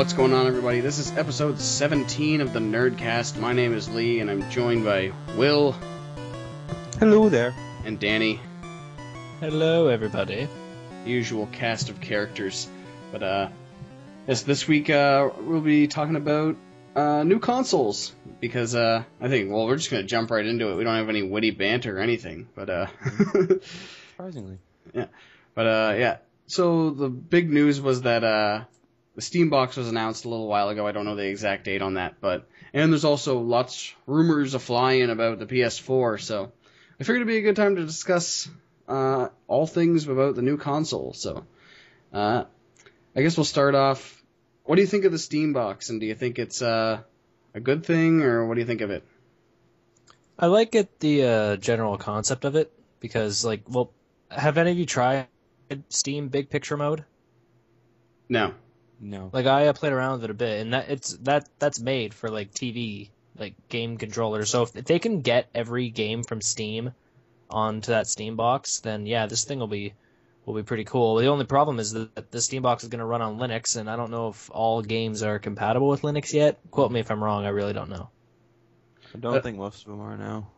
What's going on, everybody? This is episode 17 of the NERDcast. My name is Lee, and I'm joined by Will. Hello there. And Danny. Hello, everybody. Usual cast of characters. But, yes, this week we'll be talking about new consoles. Because, I think, well, we're just going to jump right into it. We don't have any witty banter or anything. But, Surprisingly. Yeah. But, yeah. So, the big news was that, the Steam box was announced a little while ago. I don't know the exact date on that, and there's also lots rumors a-flying about the PS4, so I figured it'd be a good time to discuss all things about the new console. So I guess we'll start off. What do you think of the Steam box, and do you think it's a good thing, or what do you think of it? I like the general concept of it, because, have any of you tried Steam Big Picture Mode? No. I played around with it a bit, and that's made for TV, game controllers. So if they can get every game from Steam onto that Steam box, then yeah, this thing will be pretty cool. The only problem is that the Steam box is going to run on Linux, and I don't know if all games are compatible with Linux yet. Quote me if I'm wrong. I really don't know. I don't think most of them are now.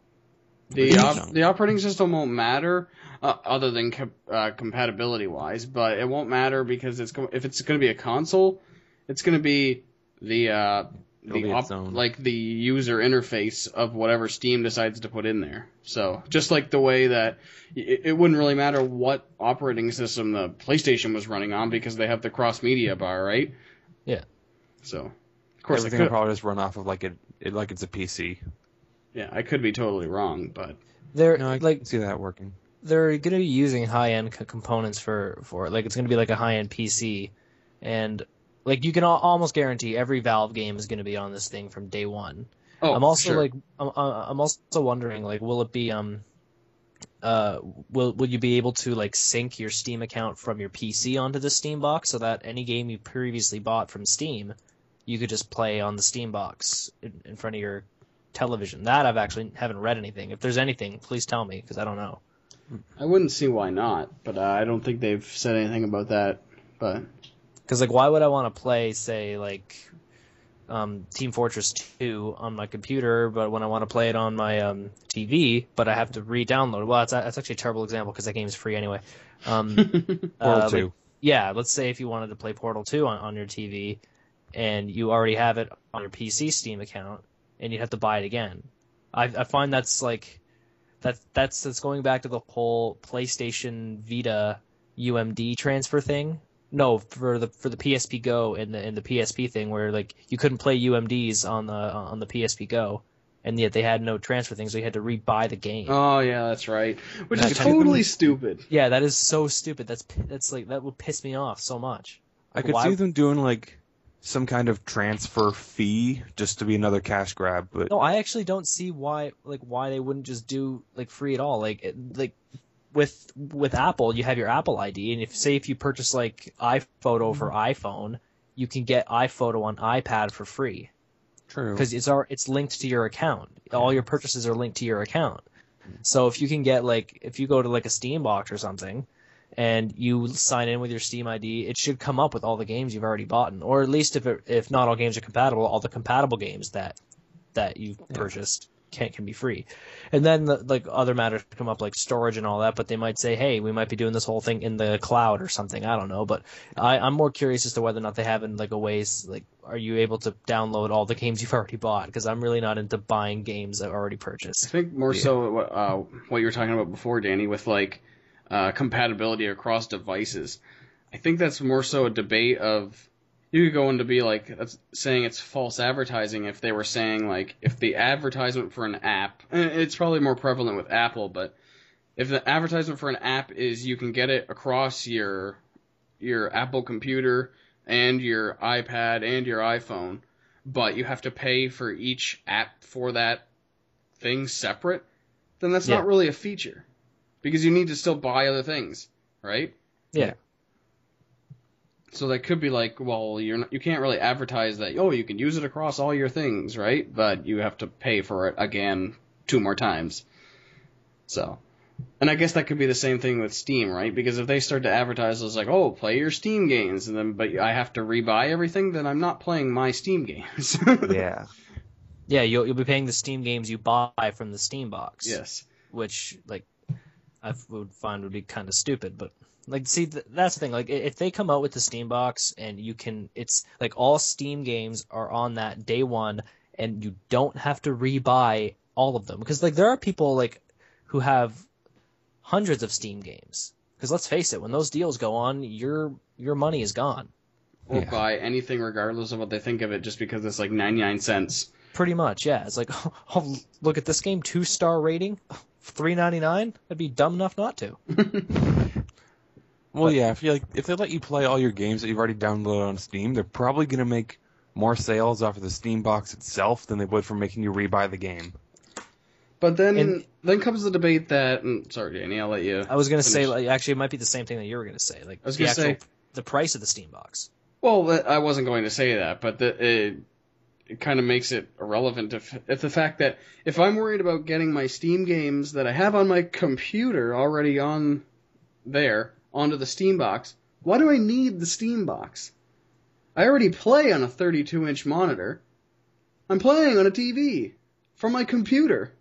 The operating system won't matter, other than compatibility wise, but it won't matter because if it's going to be a console, it's going to be the user interface of whatever Steam decides to put in there. So just like the way that it wouldn't really matter what operating system the PlayStation was running on because they have the cross media bar, right? Yeah. So of course everything will probably just run off of like it's a PC. Yeah, I could be totally wrong, but I can see that working. They're going to be using high-end components for it. It's going to be like a high-end PC, and you can almost guarantee every Valve game is going to be on this thing from day one. Oh, I'm also sure. I'm also wondering will it be will you be able to sync your Steam account from your PC onto the Steam box so that any game you previously bought from Steam, you could just play on the Steam box in front of your television? That haven't read anything. If there's anything, please tell me, because I don't know. I wouldn't see why not, but I don't think they've said anything about that. But because why would I want to play, say, Team Fortress 2 on my computer, but when I want to play it on my TV, but I have to re-download? Well, that's actually a terrible example because that game is free anyway. Portal 2. Yeah, let's say if you wanted to play Portal 2 on your TV, and you already have it on your PC Steam account, and you'd have to buy it again. I find that's going back to the whole PlayStation Vita UMD transfer thing. No, for the PSP Go and the PSP thing, where you couldn't play UMDs on the PSP Go, and yet they had no transfer thing, so you had to re-buy the game. Oh yeah, that's right. Which is totally stupid. Yeah, that is so stupid. That would piss me off so much. I could see them doing some kind of transfer fee just to be another cash grab, but no, I actually don't see why they wouldn't just do free at all. With Apple, you have your Apple ID, and if you purchase iPhoto for iPhone, you can get iPhoto on iPad for free. True. Because it's linked to your account. All your purchases are linked to your account. So if you can get if you go to a Steam box or something, and you sign in with your Steam ID, it should come up with all the games you've already bought, or at least if not all games are compatible, all the compatible games that you've purchased can be free. And then other matters come up like storage and all that, but they might say, hey, we might be doing this whole thing in the cloud or something. I don't know, but I'm more curious as to whether or not they have in a ways are you able to download all the games you've already bought? Because I'm really not into buying games I've already purchased. I think more so what you were talking about before, Danny, with compatibility across devices. I think that's more so a debate of, you could go into be that's saying it's false advertising if they were saying if the advertisement for an app, and it's probably more prevalent with Apple, but if the advertisement for an app is you can get it across your Apple computer and your iPad and your iPhone, but you have to pay for each app for that thing separate, then that's not really a feature. Because you need to still buy other things, right? Yeah. So that could be you can't really advertise that, you can use it across all your things, right? But you have to pay for it again 2 more times. So, And I guess that could be the same thing with Steam, right? Because if they start to advertise as like, oh, play your Steam games, and then but I have to rebuy everything, then I'm not playing my Steam games. Yeah. Yeah, you'll be paying the Steam games you buy from the Steam box. Yes. Which, like, I would find would be kind of stupid, but like, see, that's the thing. Like, if they come out with the Steam box and it's like all Steam games are on that day one, and you don't have to rebuy all of them, because like there are people like who have hundreds of Steam games. Because let's face it, when those deals go on, your money is gone. Or buy anything regardless of what they think of it, just because it's like 99 cents. Pretty much, yeah. It's like, oh, look at this game, 2-star rating, $3.99. I'd be dumb enough not to. Well, yeah. If they let you play all your games that you've already downloaded on Steam, they're probably going to make more sales off of the Steam box itself than they would from making you rebuy the game. But then comes the debate that... sorry, Danny, I'll let you... I was going to say, like, actually, it might be the same thing that you were going to say. Like, I was going to say... the price of the Steam box. Well, I wasn't going to say that, but it kind of makes it irrelevant if the fact that if I'm worried about getting my Steam games that I have on my computer already on there onto the Steam box, why do I need the Steam box? I already play on a 32-inch monitor. I'm playing on a TV from my computer.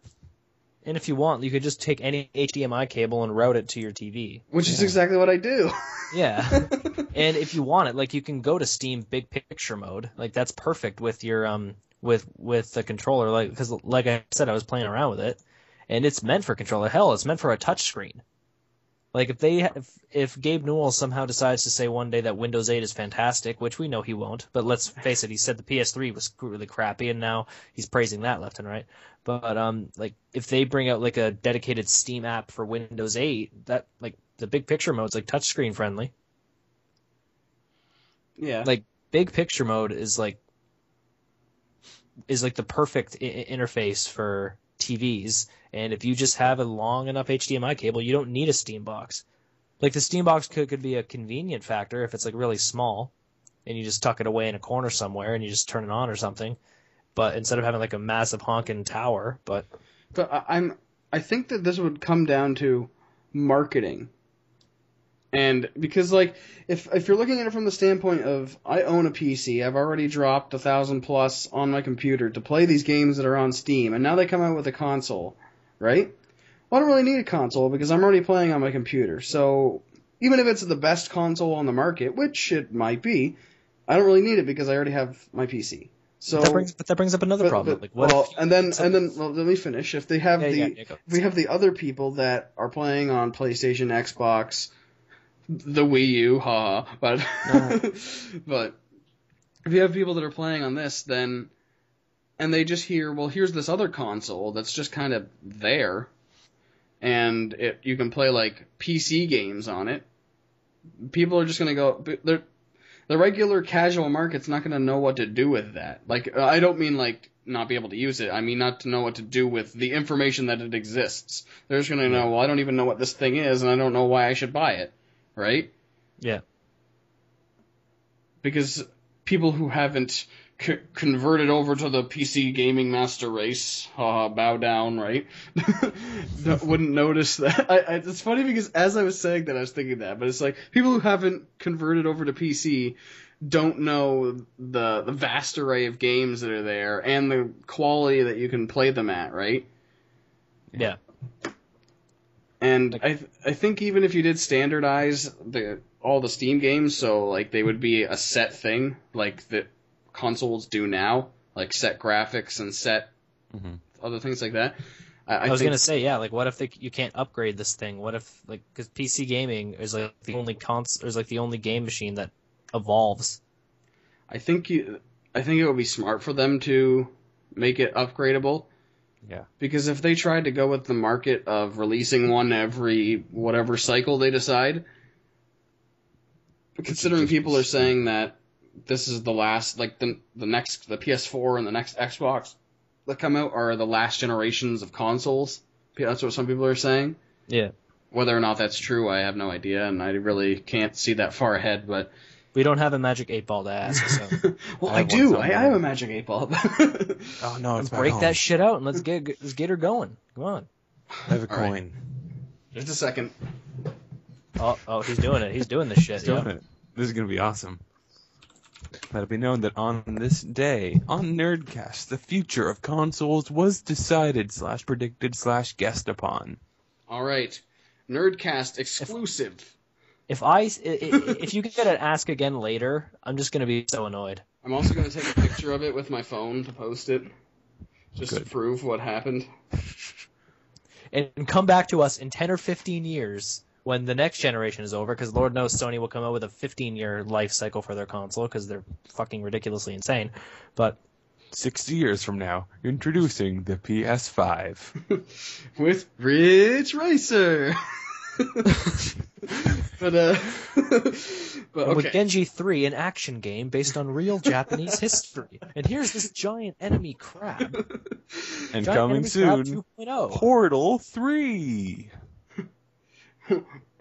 And if you want, you could just take any HDMI cable and route it to your TV. Which is exactly what I do. Yeah. And if you want it, like, you can go to Steam Big Picture mode. Like, that's perfect with your with the controller. Like, because like I said, I was playing around with it, and it's meant for controller. Hell, it's meant for a touch screen. Like, if Gabe Newell somehow decides to say one day that Windows 8 is fantastic, which we know he won't, but let's face it, he said the PS3 was really crappy, and now he's praising that left and right. But like, if they bring out like a dedicated Steam app for Windows 8, that, like, the Big Picture mode's like touchscreen friendly. Yeah. Like, Big Picture mode is like the perfect interface for TVs, and if you just have a long enough HDMI cable, you don't need a Steam box. Like, the Steam box could be a convenient factor if it's like really small, and you just tuck it away in a corner somewhere, and you just turn it on or something. But instead of having like a massive honking tower, but I think that this would come down to marketing. And because, like, if you're looking at it from the standpoint of, I own a PC, I've already dropped $1,000+ on my computer to play these games that are on Steam, and now they come out with a console, right? Well, I don't really need a console because I'm already playing on my computer. So even if it's the best console on the market, which it might be, I don't really need it because I already have my PC. So that brings up another problem. Like, let me finish. If they have if we have the other people that are playing on PlayStation, Xbox, the Wii U, but but if you have people that are playing on this, then and they just hear, well, here's this other console that's just kind of there, and you can play like PC games on it. People are just going to go. The regular casual market's not going to know what to do with that. Like, I don't mean like not be able to use it. I mean not to know what to do with the information that it exists. They're just going to know, well, I don't even know what this thing is, and I don't know why I should buy it. Right? Yeah. Because people who haven't converted over to the PC gaming master race, bow down, right? Wouldn't notice that. It's funny because as I was saying that, I was thinking that, but it's like people who haven't converted over to PC don't know the vast array of games that are there and the quality that you can play them at, right? Yeah. And I think even if you did standardize all the Steam games, so like they would be a set thing, like the consoles do now, like set graphics and set other things like that. I was gonna say, yeah, like what if you can't upgrade this thing? What if, like, because PC gaming is like the only the only game machine that evolves. I think it would be smart for them to make it upgradable. Yeah. Because if they tried to go with the market of releasing one every whatever cycle they decide, considering people are saying that this is the last, like the PS4 and the next Xbox that come out are the last generations of consoles. That's what some people are saying. Yeah. Whether or not that's true, I have no idea, and I really can't see that far ahead, but... We don't have a magic 8-ball to ask, so... Well, I do. I have a magic 8-ball. Oh, no, it's break that shit out and let's get her going. Come on. I have a coin. Just a second. Oh, he's doing it. He's doing this shit. He's doing it. This is going to be awesome. Let it be known that on this day, on NERDcast, the future of consoles was decided / predicted / guessed upon. All right. NERDcast exclusive. If you get an ask again later, I'm just going to be so annoyed. I'm also going to take a picture of it with my phone to post it. Just to prove what happened. And come back to us in 10 or 15 years when the next generation is over, because Lord knows Sony will come out with a 15-year life cycle for their console, because they're fucking ridiculously insane. But 60 years from now, introducing the PS5. With Ridge Racer! But okay. With Genji 3, an action game based on real Japanese history. And here's this giant enemy crab. And Giant coming enemy soon, crab 2.0. Portal 3.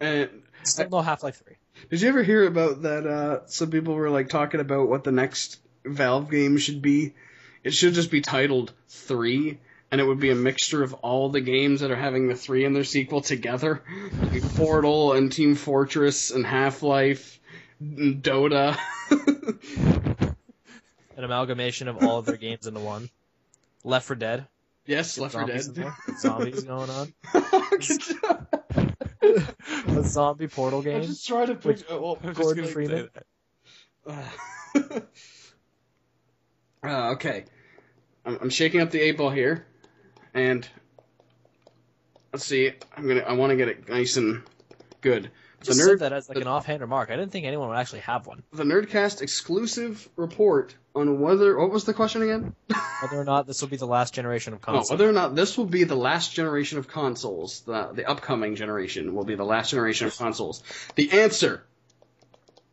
And Still no Half-Life 3. did you ever hear about that? Some people were like talking about what the next Valve game should be. It should just be titled 3, and it would be a mixture of all the games that are having the 3 in their sequel together. Like Portal and Team Fortress and Half-Life, and Dota. An amalgamation of all of their games into one. Left 4 Dead. Yes, Left 4 Dead. Zombies going on. A zombie Portal I'm game. just trying to picture. Gordon Freeman. Okay. I'm shaking up the 8-ball here, and let's see. I want to get it nice and good. Just said that as like an offhand remark. I didn't think anyone would actually have one. The NERDcast exclusive report on whether. What was the question again? Whether or not this will be the last generation of consoles. Whether or not this will be the last generation of consoles. The upcoming generation will be the last generation of consoles. The answer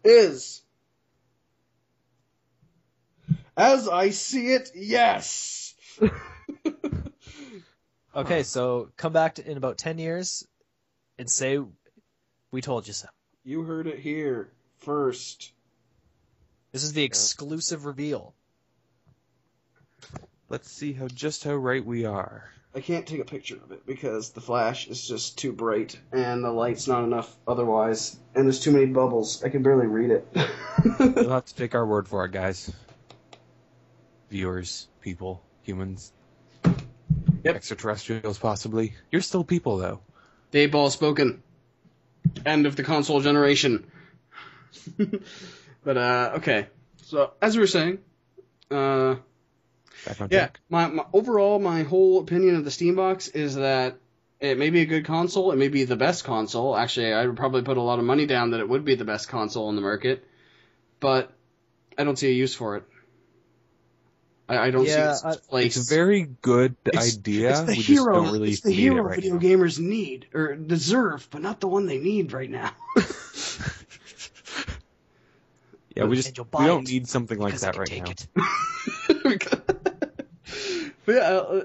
is, as I see it, yes. Okay, so come back in about 10 years and say, we told you so. You heard it here first. This is the exclusive reveal. Let's see how right we are. I can't take a picture of it because the flash is just too bright and the light's not enough otherwise, and there's too many bubbles. I can barely read it. You'll have to take our word for it, guys. Viewers, people, humans. Yep. Extraterrestrials, possibly. You're still people, though. The 8-ball spoken. End of the console generation. But, okay. So, as we were saying, Back on track. my overall, my whole opinion of the Steam Box is that it may be a good console, it may be the best console. Actually, I would probably put a lot of money down that it would be the best console in the market, but I don't see a use for it. I don't see its place. It's a very good idea. It's the we hero. Just don't really it's the need hero it right video now. gamers need or deserve, but not the one they need right now. Yeah, we buy don't it need something like because that I right can now. take it. But yeah,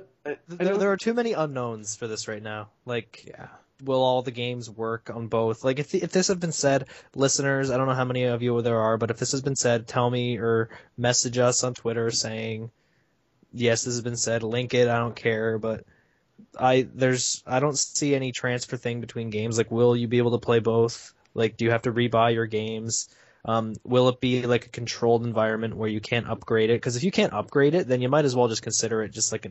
There are too many unknowns for this right now. Like, will all the games work on both? Like, if this had been said, listeners, I don't know how many of you there are, but if this has been said, tell me or message us on Twitter saying, yes, this has been said. Link it. I don't care, but I don't see any transfer thing between games. Like, will you be able to play both? Like, do you have to rebuy your games? Will it be like a controlled environment where you can't upgrade it? Because if you can't upgrade it, then you might as well just consider it just like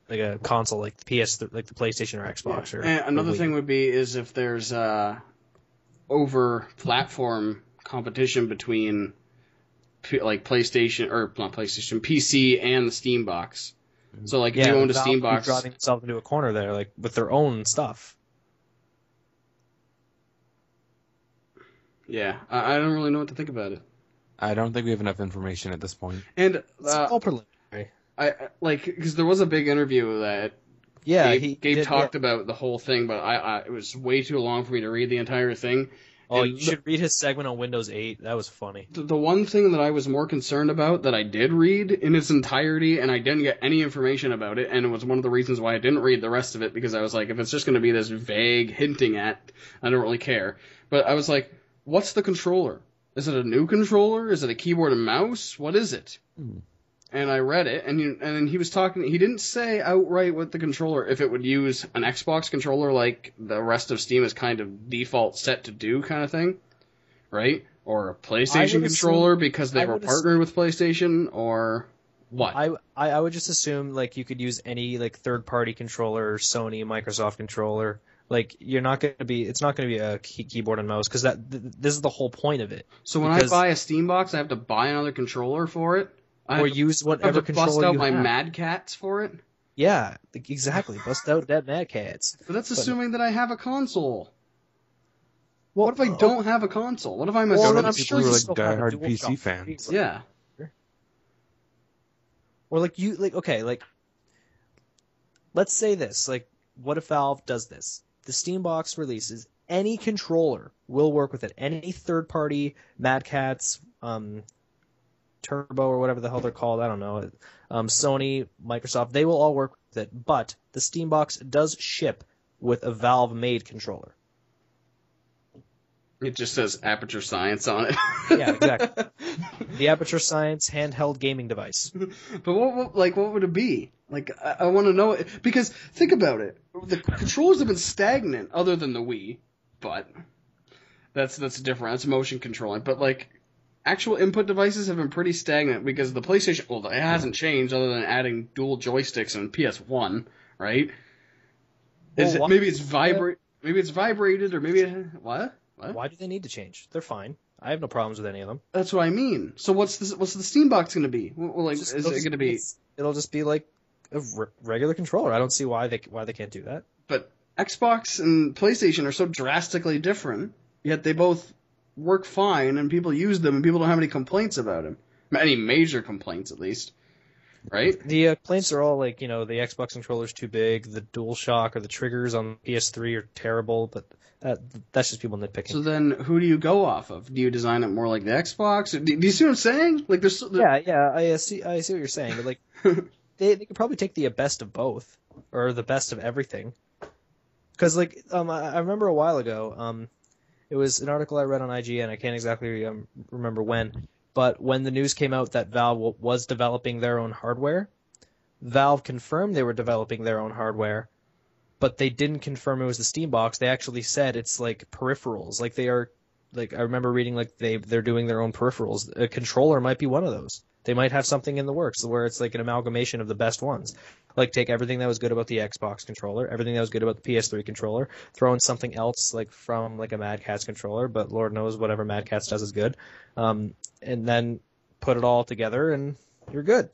a console, like the like the PlayStation or Xbox. Or and another or Wii. thing would be is if there's over platform competition between like PlayStation or not PlayStation, PC and the Steam Box. So like if you owned a Steam Box, driving themselves into a corner there, like with their own stuff. Yeah, I don't really know what to think about it. I don't think we have enough information at this point. And It's all preliminary. I like because there was a big interview that Gabe talked about the whole thing, but it was way too long for me to read the entire thing. Oh, and you should read his segment on Windows 8. That was funny. The one thing that I was more concerned about that I did read in its entirety, and I didn't get any information about it, and it was one of the reasons why I didn't read the rest of it, because I was like, if it's just going to be this vague hinting at, I don't really care. But I was like, what's the controller? Is it a new controller? Is it a keyboard and mouse? What is it? and I read it, and he was talking. He didn't say outright what the controller, if it would use an Xbox controller like the rest of Steam is kind of default set to do, kind of thing, right? Or a PlayStation controller because they were partnered with PlayStation, or what? I would just assume like you could use any like third party controller, Sony, Microsoft controller. Like you're not going to be, it's not going to be a keyboard and mouse because this is the whole point of it. So when I buy a Steam box, I have to buy another controller for it. Or use whatever I have to controller bust out you my have. Mad Cats for it. Yeah, exactly. Bust out that Mad Cats. But that's assuming that I have a console. Well, What if I don't have a console? What if I'm a Well, then I'm I'm people sure who you are like still have a diehard DualShock PC fans. Yeah. Or like you like okay, like let's say this, like what if Valve does this? The Steam box releases any controller will work with it. Any third party Mad Cats, Turbo or whatever the hell they're called, I don't know. Sony, Microsoft, they will all work with it, but the Steam box does ship with a Valve made controller. It just says Aperture Science on it. Yeah, exactly. The Aperture Science handheld gaming device. But what would it be? Like, I want to know, because think about it. The controllers have been stagnant, other than the Wii, but that's different. That's motion controlling. But like, actual input devices have been pretty stagnant because the PlayStation, well, it hasn't changed other than adding dual joysticks and PS1, right? Well, Maybe it's vibrated, or maybe what? Why do they need to change? They're fine. I have no problems with any of them. That's what I mean. So what's the Steam box going to be? Well, like, is it going to be? It'll just be like a regular controller. I don't see why they can't do that. But Xbox and PlayStation are so drastically different, yet they both work fine, and people use them, and people don't have any complaints about them. Any major complaints, at least. Right? The complaints are all like, the Xbox controller's too big, the DualShock or the triggers on PS3 are terrible, but that's just people nitpicking. So then, who do you go off of? Do you design it more like the Xbox? Do you see what I'm saying? Like, Yeah, I see what you're saying, but like, they could probably take the best of both, or the best of everything. Because like, I remember a while ago, it was an article I read on IGN. I can't exactly remember when, but when the news came out that Valve was developing their own hardware, Valve confirmed they were developing their own hardware, but they didn't confirm it was the Steam box. They actually said it's like peripherals. Like they are, like I remember reading like they're doing their own peripherals. A controller might be one of those. They might have something in the works where it's like an amalgamation of the best ones. Like take everything that was good about the Xbox controller, everything that was good about the PS3 controller, throw in something else like from like a Mad Catz controller, but Lord knows whatever Mad Catz does is good. And then put it all together and you're good.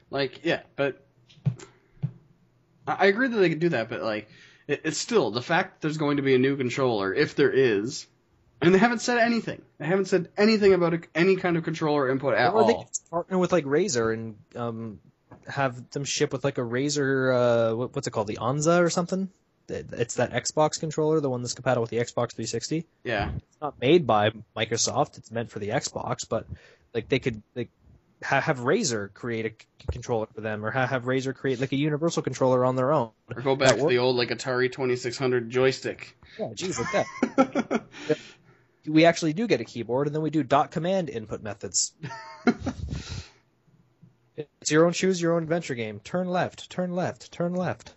Like, yeah, but I agree that they could do that, but like, it's still the fact that there's going to be a new controller, if there is, and they haven't said anything. They haven't said anything about any kind of controller input at all. Or they could partner with like Razer and have them ship with like a Razer, what's it called, the Onza or something? It's that Xbox controller, the one that's compatible with the Xbox 360. Yeah. It's not made by Microsoft. It's meant for the Xbox, but like they could like have Razer create a controller for them, or have Razer create like a universal controller on their own. Or go back to the old like Atari 2600 joystick. Yeah, geez, like that. We actually do get a keyboard, and then we do .command input methods. It's your own choose your own adventure game. Turn left, turn left, turn left.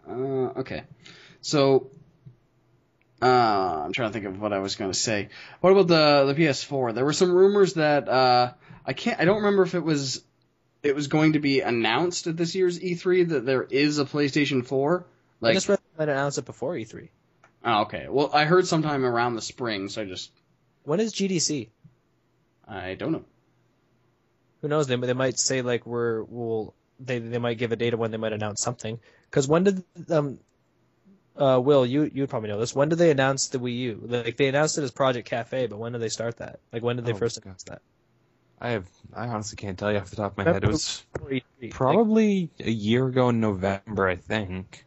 Okay. So, I'm trying to think of what I was going to say. What about the PS4? There were some rumors that I don't remember if it was going to be announced at this year's E3 that there is a PlayStation 4. Like, I just read they might announce it before E3. Oh, okay. Well, I heard sometime around the spring, so When is GDC? I don't know. Who knows? They might say like they might give a date of when they might announce something. Because when did Will, you'd probably know this. When did they announce the Wii U? Like they announced it as Project Cafe, but when did they start that? Like when did they first announce that? I honestly can't tell you off the top of my head. It was E3. probably a year ago in November, I think.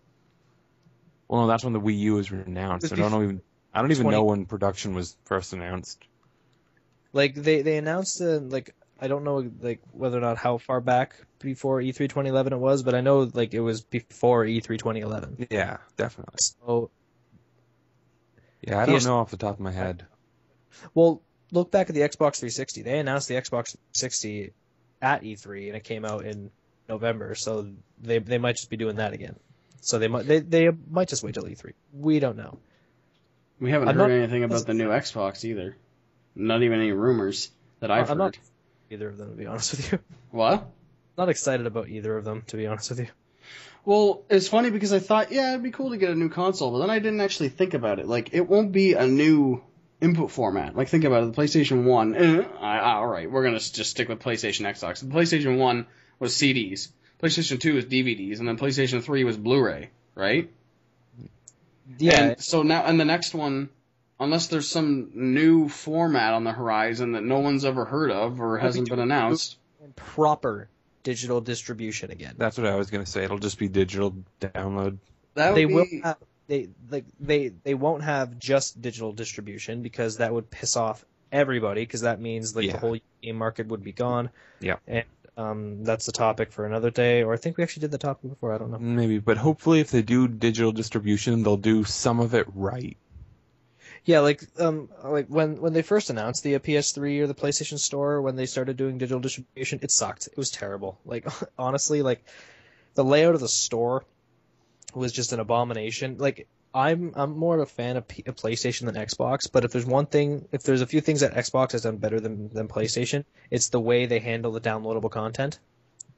Well, no, that's when the Wii U was announced. I don't even know when production was first announced. Like they announced like I don't know like whether or not how far back before E3 2011 it was, but I know like it was before E3 2011. Yeah, definitely. So yeah, I don't know off the top of my head. Well, look back at the Xbox 360. They announced the Xbox 360 at E3, and it came out in November, so they might just be doing that again. So they might just wait till E3. We don't know. We haven't heard anything about the new Xbox either. Not even any rumors that I've heard. Not either of them, to be honest with you. What? Not excited about either of them, to be honest with you. Well, it's funny because I thought, yeah, it'd be cool to get a new console, but then I didn't actually think about it. Like, it won't be a new input format. Like, think about it. The PlayStation 1, all right, we're going to just stick with PlayStation Xbox. The PlayStation 1 was CDs. PlayStation 2 was DVDs, and then PlayStation 3 was Blu-ray, right? Yeah. And so now, and the next one, unless there's some new format on the horizon that no one's ever heard of or hasn't been announced. Proper digital distribution again. That's what I was going to say. It'll just be digital download. They will have, they won't have just digital distribution because that would piss off everybody because that means the whole game market would be gone. Yeah. And that's a topic for another day, or I think we actually did the topic before, I don't know. Maybe, but hopefully if they do digital distribution, they'll do some of it right. Yeah, like when they first announced the PS3 or the PlayStation Store, when they started doing digital distribution, it sucked. It was terrible. Like honestly, like the layout of the store was just an abomination. Like I'm more of a fan of PlayStation than Xbox, but if there's a few things that Xbox has done better than PlayStation, it's the way they handle the downloadable content.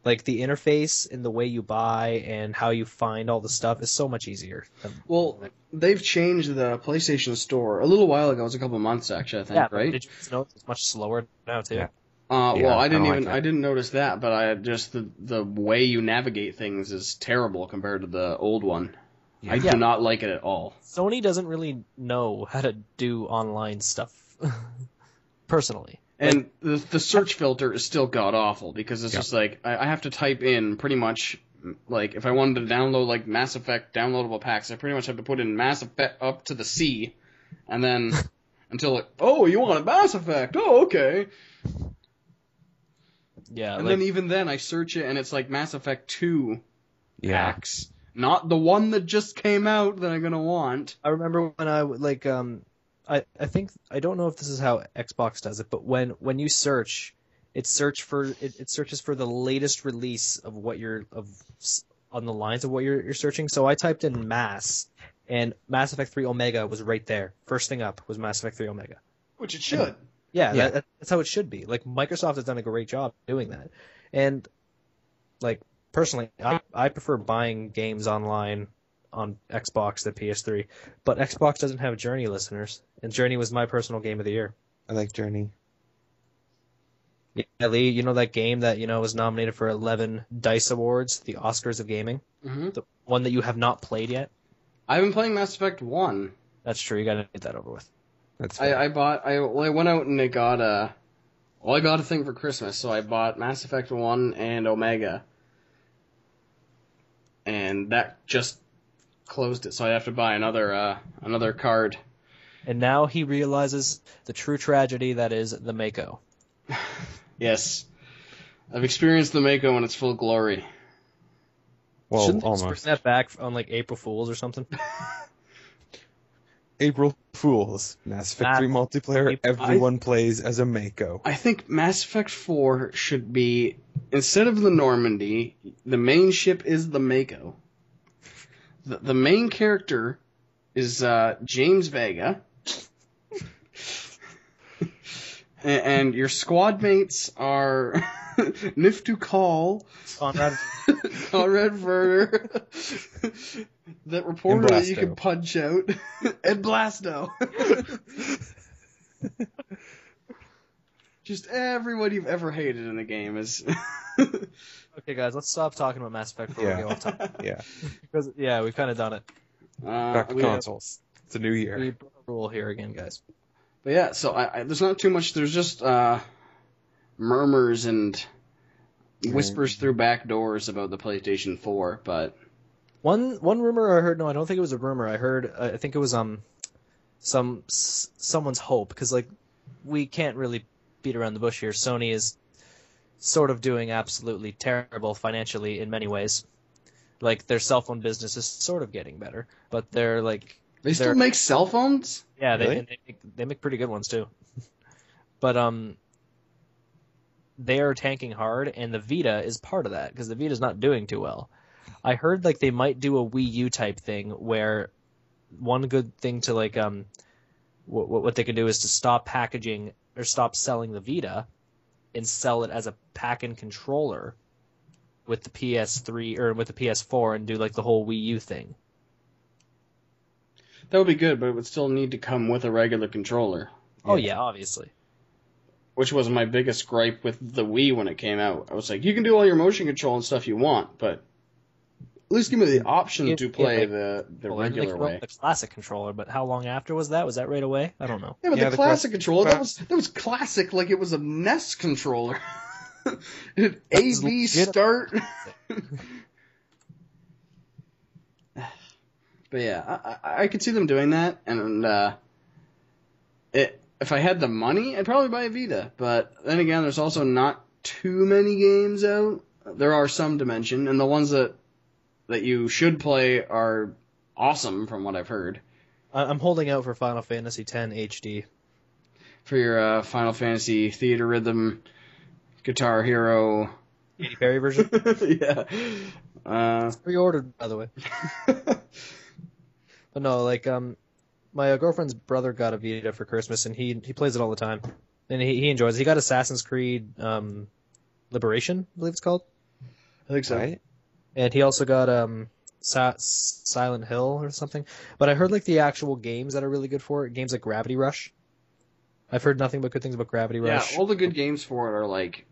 Like the interface and the way you buy and how you find all the stuff is so much easier. Well, they've changed the PlayStation Store a little while ago. It was a couple months actually, I think, right? Did you notice it's much slower now too? Yeah. Well, I didn't notice that, but I just the way you navigate things is terrible compared to the old one. Yeah. I do not like it at all. Sony doesn't really know how to do online stuff, personally. And the search filter is still god-awful, because it's just like, I have to type in pretty much, like, if I wanted to download, like, Mass Effect downloadable packs, I pretty much have to put in Mass Effect up to the C, and then, until, like, oh, you want a Mass Effect? Oh, okay. Yeah. And then even then, I search it, and it's like Mass Effect 2 packs. Not the one that just came out that I'm gonna want. I remember when I think I don't know if this is how Xbox does it, but when you search, it searches for the latest release of what on the lines of what you're searching. So I typed in Mass, and Mass Effect 3 Omega was right there. First thing up was Mass Effect 3 Omega. Which it should. That's how it should be. Like Microsoft has done a great job doing that, and like personally, I prefer buying games online on Xbox than PS3, but Xbox doesn't have Journey, listeners, and Journey was my personal game of the year. I like Journey. Yeah, Lee, you know that game that was nominated for 11 DICE Awards, the Oscars of gaming? Mm-hmm. The one that you have not played yet? I've been playing Mass Effect 1. That's true, you gotta get that over with. That's I went out and I got a thing for Christmas, so I bought Mass Effect 1 and Omega. And that just closed it, so I have to buy another card. And now he realizes the true tragedy that is the Mako. Yes. I've experienced the Mako in its full glory. Well, shouldn't they almost. bring that back on like April Fools or something? April Fools. Mass Effect 3 multiplayer, everyone plays as a Mako. I think Mass Effect 4 should be, instead of the Normandy, the main ship is the Mako. The main character is James Vega. And your squad mates are Niftu Call, Conrad Werner, that reporter that you can punch out, and Blasto. Just everyone you've ever hated in the game is... Okay, guys, let's stop talking about Mass Effect 4 and go off topic. Yeah. Because, we've kind of done it. Back to consoles. It's a new year. We broke a rule here again, guys. But yeah, so there's not too much. There's just murmurs and whispers through back doors about the PlayStation 4. But one rumor I heard. No, I don't think it was a rumor. I heard. I think it was someone's hope, because like we can't really beat around the bush here. Sony is sort of doing absolutely terrible financially in many ways. Like their cell phone business is sort of getting better, but they're like. They still make cell phones? Yeah, really? they make pretty good ones too. But they are tanking hard, and the Vita is part of that because the Vita's not doing too well. I heard like they might do a Wii U type thing where one good thing to like what they could do is to stop packaging or stop selling the Vita and sell it as a pack-in controller with the PS3 or with the PS4 and do like the whole Wii U thing. That would be good, but it would still need to come with a regular controller. Oh yeah, obviously. Which was my biggest gripe with the Wii when it came out. I was like, you can do all your motion control and stuff you want, but at least give me the option to play the regular way. The classic controller, but how long after was that? Was that right away? I don't know. Yeah, but the classic controller, that was classic, like it was a NES controller. It had A, B, start. But yeah, I could see them doing that, and if I had the money, I'd probably buy a Vita. But then again, there's also not too many games out. There are some to mention, and the ones that you should play are awesome, from what I've heard. I'm holding out for Final Fantasy X HD. For your Final Fantasy Theater Rhythm, Guitar Hero... Katy Perry version? Yeah. It's pre-ordered, by the way. But no, like, my girlfriend's brother got a Vita for Christmas, and he plays it all the time. And he enjoys it. He got Assassin's Creed Liberation, I believe it's called. I think so. Right? And he also got Silent Hill or something. But I heard like the actual games that are really good for it, games like Gravity Rush. I've heard nothing but good things about Gravity Rush. Yeah, all the good games for it are like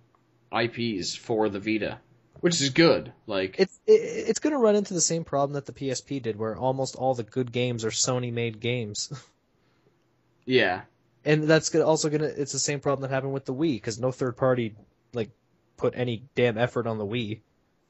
IPs for the Vita, which is good. Like it's going to run into the same problem that the PSP did, where almost all the good games are Sony-made games. Yeah, and that's also going to. It's the same problem that happened with the Wii, because no third party like put any damn effort on the Wii.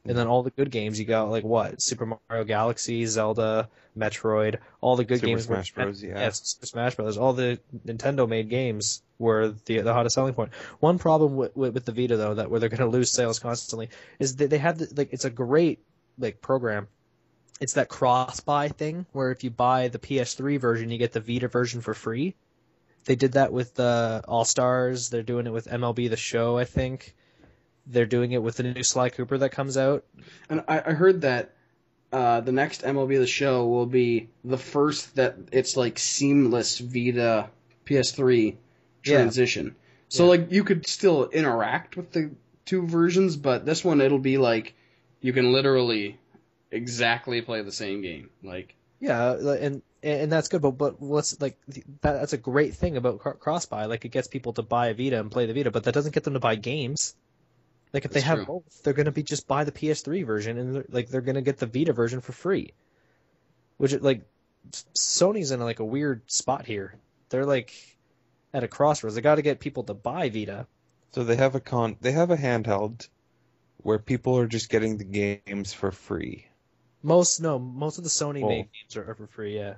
And then all the good games, you got like what? Super Mario Galaxy, Zelda, Metroid, all the good games. Super Smash Bros. Yeah, Super Smash Bros. All the Nintendo-made games were the hottest selling point. One problem with the Vita though, where they're going to lose sales constantly, is that they have it's a great like program. It's that cross-buy thing where if you buy the PS3 version, you get the Vita version for free. They did that with All Stars. They're doing it with MLB The Show, I think. They're doing it with the new Sly Cooper that comes out. And I heard that the next MLB The Show will be the first that it's like seamless Vita PS3 transition. Yeah. So like you could still interact with the two versions, but this one it'll be like you can literally exactly play the same game. Like and that's good, but what's like that's a great thing about cross-buy. Like it gets people to buy a Vita and play the Vita, but that doesn't get them to buy games. Like if they have both, they're going to just buy the PS3 version, and they're going to get the Vita version for free. Which like Sony's in like a weird spot here. They're like at a crossroads. They got to get people to buy Vita. So they have a handheld where people are just getting the games for free. Most of the Sony made games are for free, yeah.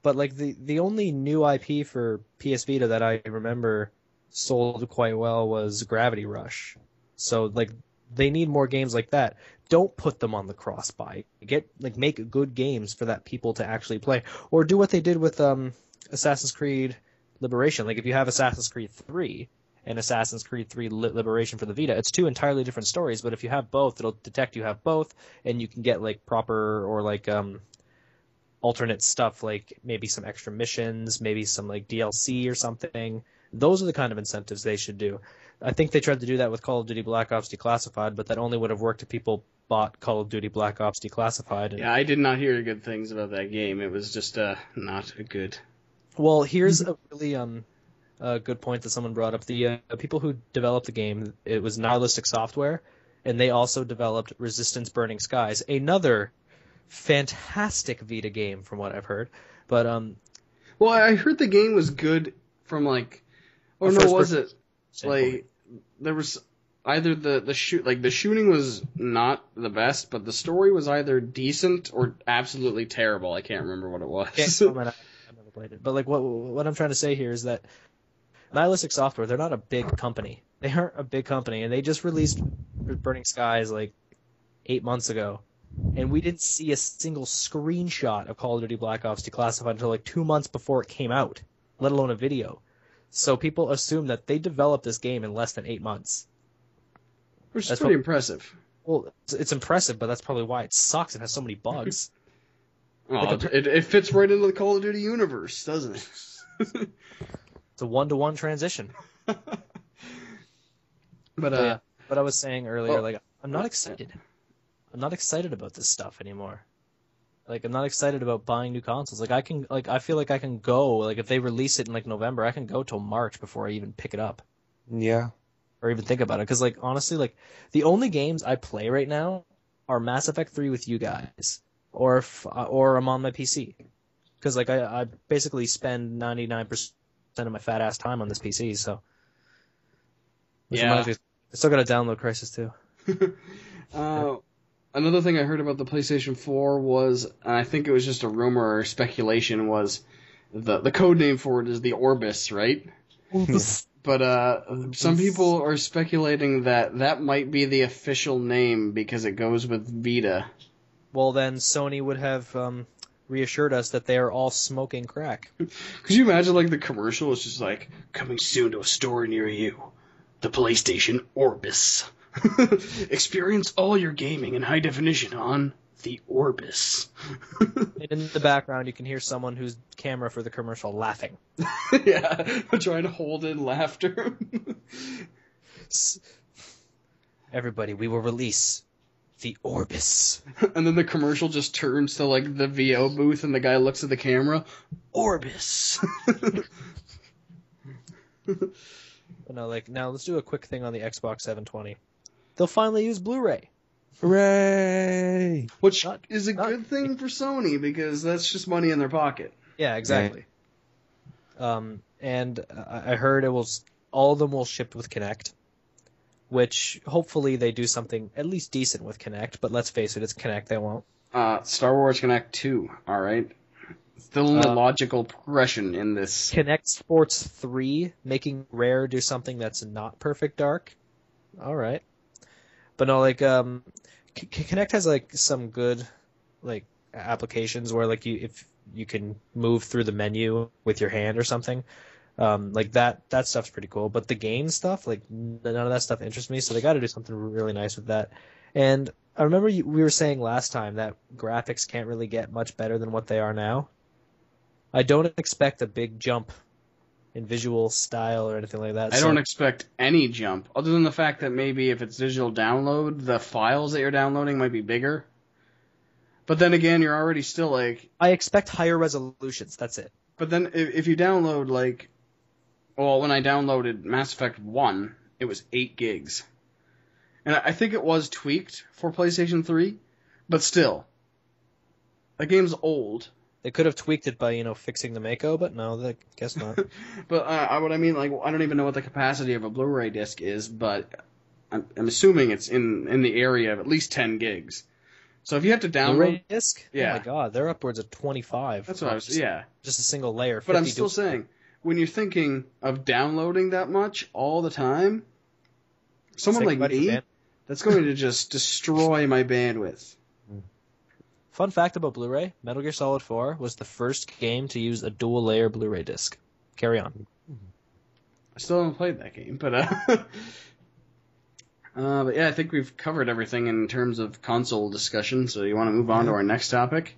But like the only new IP for PS Vita that I remember sold quite well was Gravity Rush. So like they need more games like that. Don't put them on the cross-buy. Make good games for that people to actually play, or do what they did with Assassin's Creed Liberation. Like if you have Assassin's Creed 3 and Assassin's Creed 3 Liberation for the Vita, it's two entirely different stories, but if you have both, it'll detect you have both, and you can get like proper or like alternate stuff, like maybe some extra missions, maybe some like DLC or something. Those are the kind of incentives they should do. I think they tried to do that with Call of Duty Black Ops Declassified, but that only would have worked if people bought Call of Duty Black Ops Declassified. Yeah, I did not hear good things about that game. It was just not good. Well, here's a really good point that someone brought up. The people who developed the game, it was Nihilistic Software, and they also developed Resistance Burning Skies, another fantastic Vita game from what I've heard. But well, I heard the game was good from like, or no, was it like there was either the shooting was not the best, but the story was either decent or absolutely terrible. I can't remember what it was. I've never played it, but like what I'm trying to say here is that Nihilistic Software, they're not a big company. They aren't a big company, and they just released Burning Skies like 8 months ago, and we didn't see a single screenshot of Call of Duty Black Ops Declassified until like 2 months before it came out, let alone a video. So people assume that they developed this game in less than 8 months. Which is That's pretty impressive. Well, it's impressive, but that's probably why it sucks and has so many bugs. Oh, it fits right into the Call of Duty universe, doesn't it? It's a 1-to-1 transition. But Yeah. But I was saying earlier, Oh. like, I'm not excited. I'm not excited about this stuff anymore. Like, I'm not excited about buying new consoles. Like, I feel like I can go, like, if they release it in, like, November, I can go till March before I even pick it up. Yeah. Or even think about it. Because, like, honestly, like, the only games I play right now are Mass Effect 3 with you guys. Or I'm on my PC. Because, like, I basically spend 99% of my fat ass time on this PC, so. Which reminds me, I still got to download Crysis 2. Another thing I heard about the PlayStation 4 was, and I think it was just a rumor or speculation, was the code name for it is the Orbis, right? But some people are speculating that might be the official name because it goes with Vita. Well, then Sony would have reassured us that they are all smoking crack. Could you imagine, like, the commercial is just like, coming soon to a store near you, the PlayStation Orbis. Experience all your gaming in high definition on the Orbis. And in the background, you can hear someone whose camera for the commercial laughing. Yeah, trying to hold in laughter. Everybody, we will release the Orbis. And then the commercial just turns to, like, the VO booth and the guy looks at the camera. Orbis. But no, like, now let's do a quick thing on the Xbox 720. They'll finally use Blu-ray. Hooray! Which is a good thing for Sony because that's just money in their pocket. Yeah, exactly. And I heard all of them will ship with Kinect, which hopefully they do something at least decent with Kinect, but let's face it, it's Kinect they won't. Star Wars Kinect 2, alright? Still in the logical progression in this. Kinect Sports 3, making Rare do something that's not Perfect Dark. Alright. But no, like, Kinect has, like, some good, like, applications where, like, if you can move through the menu with your hand or something. Like, that stuff's pretty cool. But the game stuff, like, none of that stuff interests me, so they got to do something really nice with that. And I remember we were saying last time that graphics can't really get much better than what they are now. I don't expect a big jump in visual style or anything like that. I don't expect any jump, other than the fact that maybe if it's digital download, the files that you're downloading might be bigger. But then again, you're already still like... I expect higher resolutions, that's it. But then if you download, like... Well, when I downloaded Mass Effect 1, it was 8 gigs. And I think it was tweaked for PlayStation 3, but still. That game's old. They could have tweaked it by, fixing the Mako, but no, I guess not. But what I mean, like, I don't even know what the capacity of a Blu-ray disc is, but I'm assuming it's in the area of at least 10 gigs. So if you have to download... Blu-ray disc? Yeah. Oh my god, they're upwards of 25. That's what I was... Yeah. Just a single layer. But I'm still saying, when you're thinking of downloading that much all the time, someone like me, that's going to just destroy my bandwidth. Fun fact about Blu-ray, Metal Gear Solid 4 was the first game to use a dual-layer Blu-ray disc. Carry on. I still haven't played that game, but yeah, I think we've covered everything in terms of console discussion, so you want to move on to our next topic?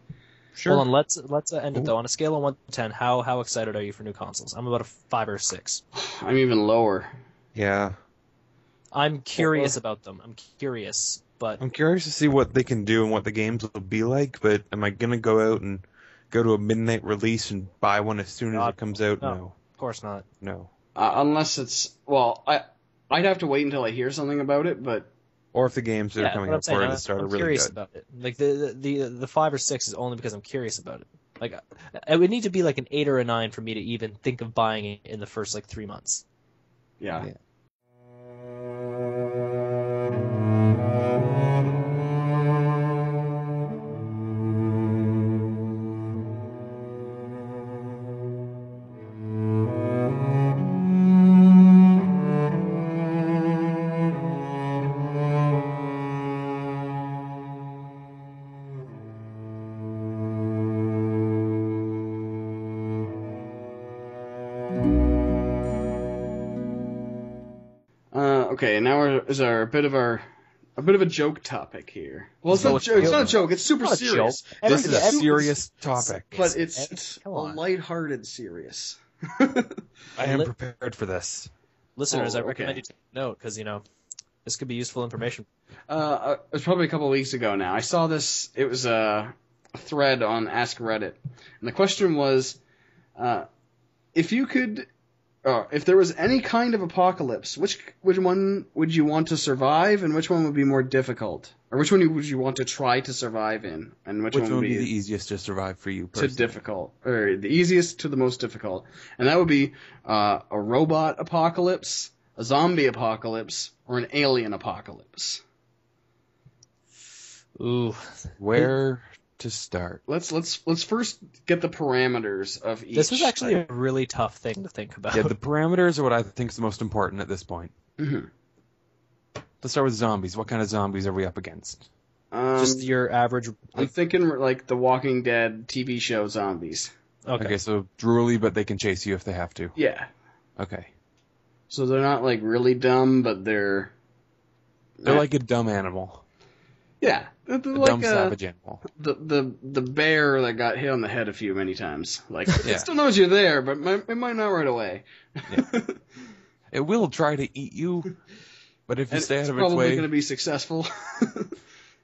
Sure. Hold on, let's end it though. On a scale of 1 to 10, how excited are you for new consoles? I'm about a 5 or 6. I'm even lower. Yeah. I'm curious about them. I'm curious. But I'm curious to see what they can do and what the games will be like, but am I going to go out and go to a midnight release and buy one as soon as it comes out? No. Of course not. No. Unless it's... Well, I'd have to wait until I hear something about it, but... Or if the games that are coming out for it at start are really curious good. About it. Like, the 5 or 6 is only because I'm curious about it. Like, it would need to be like an 8 or a 9 for me to even think of buying it in the first, 3 months. Yeah. Okay, now is a bit of a joke topic here. Well, it's So not a joke. It's super not a serious. joke. This is a Every- serious topic. But it's Come a on. lighthearted serious. I am Lit- prepared for this. Listeners, Oh, I recommend okay. you take note because this could be useful information. It was probably a couple of weeks ago now. I saw this. It was a thread on Ask Reddit, and the question was, if you could, if there was any kind of apocalypse, which one would you want to survive, and which one would be more difficult, or which one would you want to try to survive in, and which one would be the easiest to survive for you to personally? difficult, or the easiest to the most difficult, and that would be a robot apocalypse, a zombie apocalypse, or an alien apocalypse. Ooh, Where to start? Let's first get the parameters of each. this was actually a really tough thing to think about. Yeah, the parameters are what I think is the most important at this point. Mm-hmm. Let's start with zombies. What kind of zombies are we up against? Just your average. I'm thinking like the Walking Dead TV show zombies. Okay. So drooly, but they can chase you if they have to. Yeah. Okay. So they're not like really dumb, but they're Like a dumb animal. yeah, they're A like dumb, savage animal. the bear that got hit on the head a few many times. Like Yeah. it still knows you're there, but it might not right away. It will try to eat you, but if you And stay out it's of its probably way, going to be successful.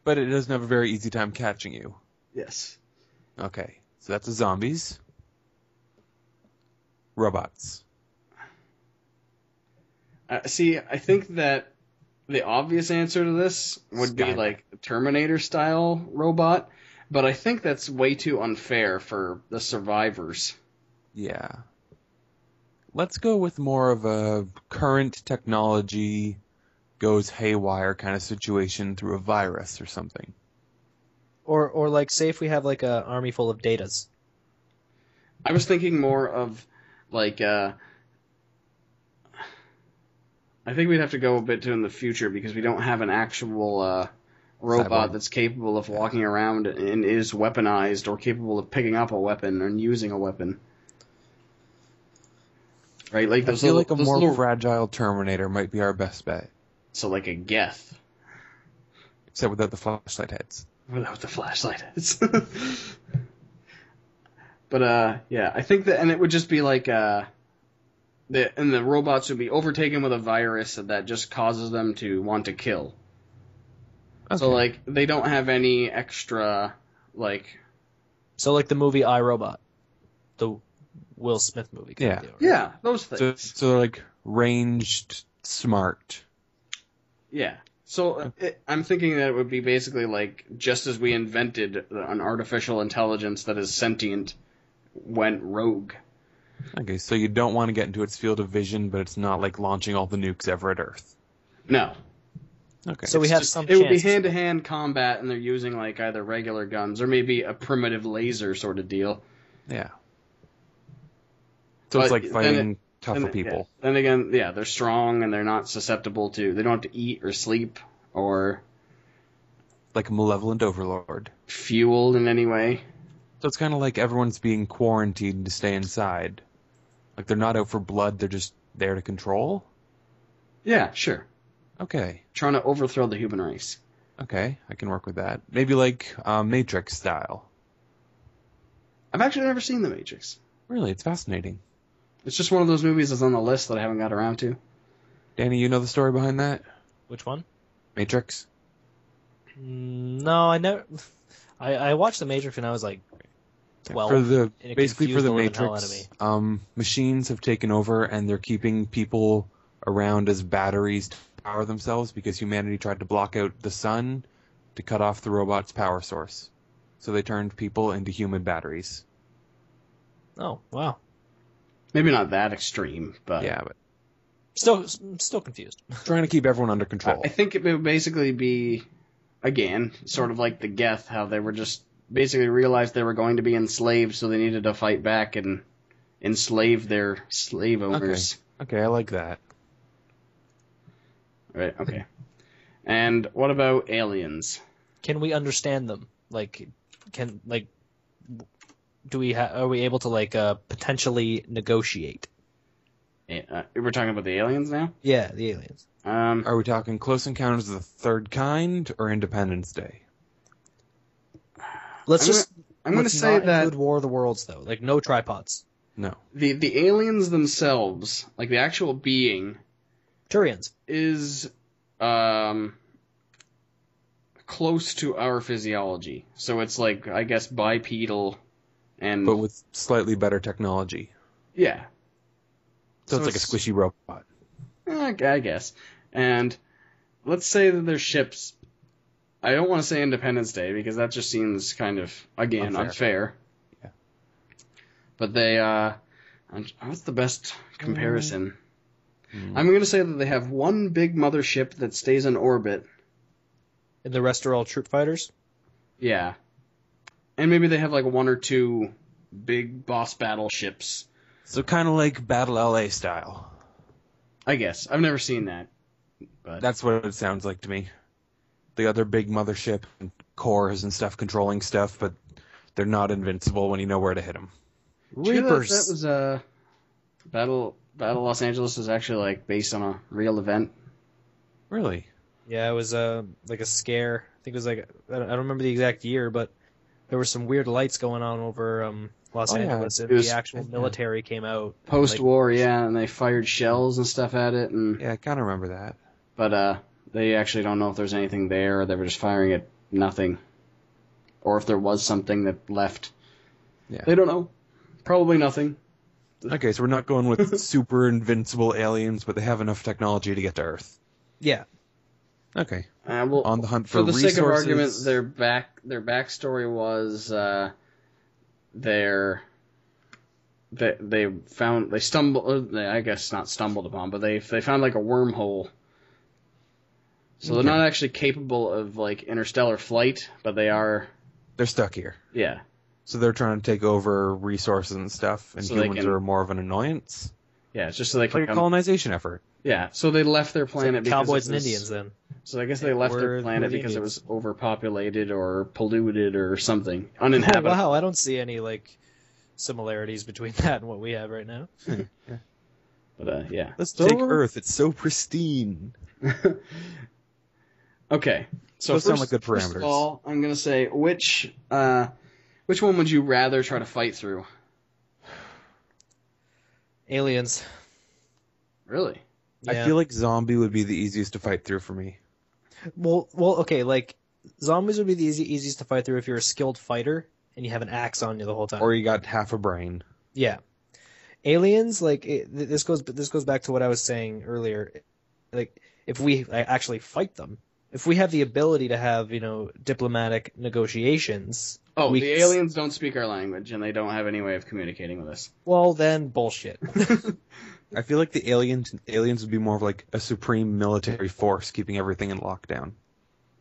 but it doesn't have a very easy time catching you. Yes. Okay, so that's the zombies. Robots. See, I think that the obvious answer to this would be Skynet. like a Terminator style robot, but I think that's way too unfair for the survivors. Yeah. Let's go with more of a current technology goes haywire kind of situation through a virus or something. Or like, say if we have like a army full of datas. I was thinking more of like I think we'd have to go a bit to in the future because we don't have an actual robot Cyborg. that's capable of walking around and is weaponized or capable of picking up a weapon and using a weapon. Right, like I those feel little, like a those more little, fragile Terminator might be our best bet, so like a Geth except without the flashlight heads. without the flashlight. But yeah, I think that, and it would just be like the robots would be overtaken with a virus that just causes them to want to kill. Okay. So like they don't have any extra like So like the movie iRobot, the Will Smith movie. kind of Yeah. deal, right? yeah, those So, things. so they're like ranged, smart. Yeah. So I'm thinking that it would be basically like just as we invented an artificial intelligence that is sentient went rogue. Okay, so you don't want to get into its field of vision, but it's not like launching all the nukes ever at Earth. No. Okay. So we It's have just- some it would be chance. hand-to-hand combat, and they're using like either regular guns or maybe a primitive laser sort of deal. Yeah. So it's But like then fighting tougher Then- people. yeah. Then again, yeah, they're strong and they're not susceptible to. They don't have to eat or sleep or Like a malevolent overlord. fueled in any way. So it's kind of like everyone's being quarantined to stay inside. Like they're not out for blood, they're just there to control? Yeah, sure. Okay. Trying to overthrow the human race. Okay, I can work with that. Maybe like Matrix style. I've actually never seen The Matrix. Really, it's fascinating. It's just one of those movies that's on the list that I haven't got around to. Danny, you know the story behind that? Which one? Matrix? No, I never. I watched The Matrix when I was like 12. For the and it basically for confused the the living hell out of Matrix, machines have taken over and they're keeping people around as batteries to power themselves because humanity tried to block out the sun to cut off the robot's power source. So they turned people into human batteries. Oh wow. Maybe not that extreme, but Yeah, but Still confused. trying to keep everyone under control. I think it would basically be, again, sort of like the Geth, how they were just basically realized they were going to be enslaved, so they needed to fight back and enslave their slave owners. Okay, I like that. Right, okay. And what about aliens? Can we understand them? Like, do we are we able to like potentially negotiate? We're talking about the aliens now? Yeah, the aliens. Are we talking Close Encounters of the Third Kind or Independence Day? I'm going to say that include War of the Worlds though, like no tripods. No. the aliens themselves, like the actual being, Turians. is close to our physiology. So it's like, I guess, bipedal and But with slightly better technology. yeah. So it's like a squishy robot. I guess. And let's say that their ships. I don't want to say Independence Day because that just seems kind of, again, unfair. Yeah. But they, what's the best comparison? I'm going to say that they have one big mothership that stays in orbit. And the rest are all troop fighters? Yeah. And maybe they have like one or two big boss battleships. So kind of like Battle LA style. I guess. I've never seen that. But That's what it sounds like to me. The other big mothership and cores and stuff controlling stuff, but they're not invincible when you know where to hit them. Reapers. That was Battle Los Angeles is actually like based on a real event. Really? Yeah, it was like a scare. I think it was like, I don't remember the exact year, but there were some weird lights going on over Los Angeles, and the actual military came out. Post-war, and they fired shells and stuff at it. And Yeah, I kind of remember that. But they actually don't know if there's anything there, or they were just firing at nothing. Or if there was something that left. Yeah. They don't know. Probably nothing. Okay, so we're not going with super invincible aliens, but they have enough technology to get to Earth. Yeah. Okay. Well, on the hunt for the resources. sake of argument, their backstory was I guess not stumbled upon, but they found like a wormhole. So they're not actually capable of like interstellar flight, but they're stuck here. Yeah. So they're trying to take over resources and stuff, and So humans are more of an annoyance. Yeah, it's just so they can like a colonization effort. Yeah, so they left their planet because Cowboys and Indians then. So I guess they left their planet because it was overpopulated or polluted or something. Uninhabitable. Wow, I don't see any like similarities between that and what we have right now. Yeah. But yeah. Let's take Earth. It's so pristine. Okay. So those sound like good parameters. First of all, I'm gonna say which one would you rather try to fight through? Aliens. Really? Yeah. I feel like zombie would be the easiest to fight through for me. Well, okay, like zombies would be the easiest to fight through if you're a skilled fighter and you have an axe on you the whole time. Or you got half a brain. Yeah. Aliens, like this goes back to what I was saying earlier. Like if we actually fight them, if we have the ability to have diplomatic negotiations. Oh, the aliens don't speak our language and they don't have any way of communicating with us. Well, then bullshit. I feel like the aliens would be more of like a supreme military force keeping everything in lockdown.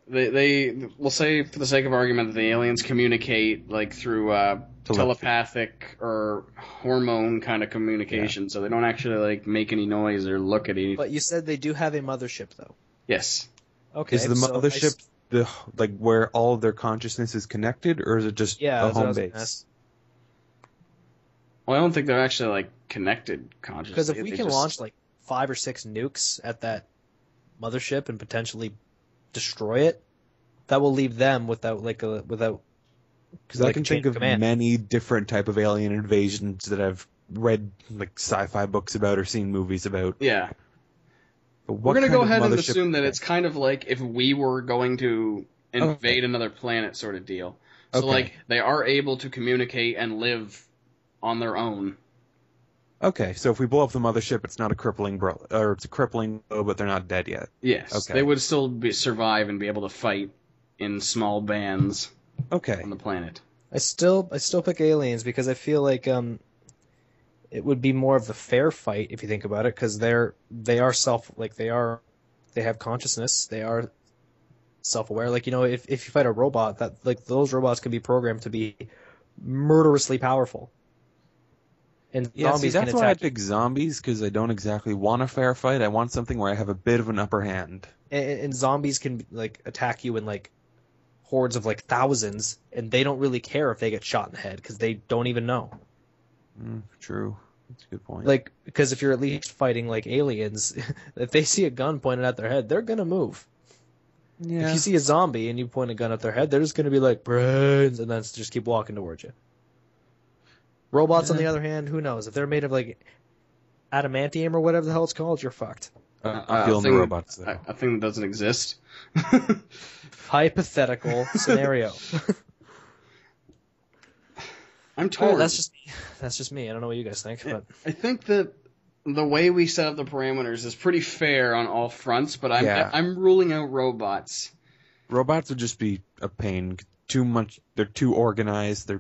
We'll say for the sake of argument that the aliens communicate like through telepathic or hormone kind of communication, so they don't actually like make any noise or look at anything. But you said they do have a mothership, though. Yes. Okay. Is the mothership where all of their consciousness is connected, or is it just a home base? Well, I don't think they're actually like connected consciously. Because if we can launch like 5 or 6 nukes at that mothership and potentially destroy it, that will leave them without. Because I can think of many different type of alien invasions that I've read like sci-fi books about or seen movies about. Yeah. We're going to go ahead and assume that it's kind of like if we were going to invade another planet sort of deal. So like they are able to communicate and live on their own. Okay, so if we blow up the mothership, it's not a crippling blow, or it's a crippling blow, but they're not dead yet. Yes, okay. They would still survive and be able to fight in small bands. Okay. On the planet. I still pick aliens because I feel like it would be more of a fair fight if you think about it, because they have consciousness, they are self-aware. Like if you fight a robot, that like those robots can be programmed to be murderously powerful. And zombies that's can why I attack. pick zombies, because I don't exactly want a fair fight. I want something where I have a bit of an upper hand. And zombies can like attack you in like hordes of like thousands, and they don't really care if they get shot in the head because they don't even know. True. That's a good point. Like, because if you're at least fighting like aliens, if they see a gun pointed at their head, they're gonna move. yeah. If you see a zombie and you point a gun at their head, they're just gonna be like brains, and then just keep walking towards you. Robots, on the other hand, who knows? If they're made of like adamantium or whatever the hell it's called, you're fucked. I'm feeling the robots, though. A thing that doesn't exist. Hypothetical scenario. I'm torn. That's just me. I don't know what you guys think, but I think that the way we set up the parameters is pretty fair on all fronts, but I'm ruling out robots. Robots would just be a pain. Too much. They're too organized.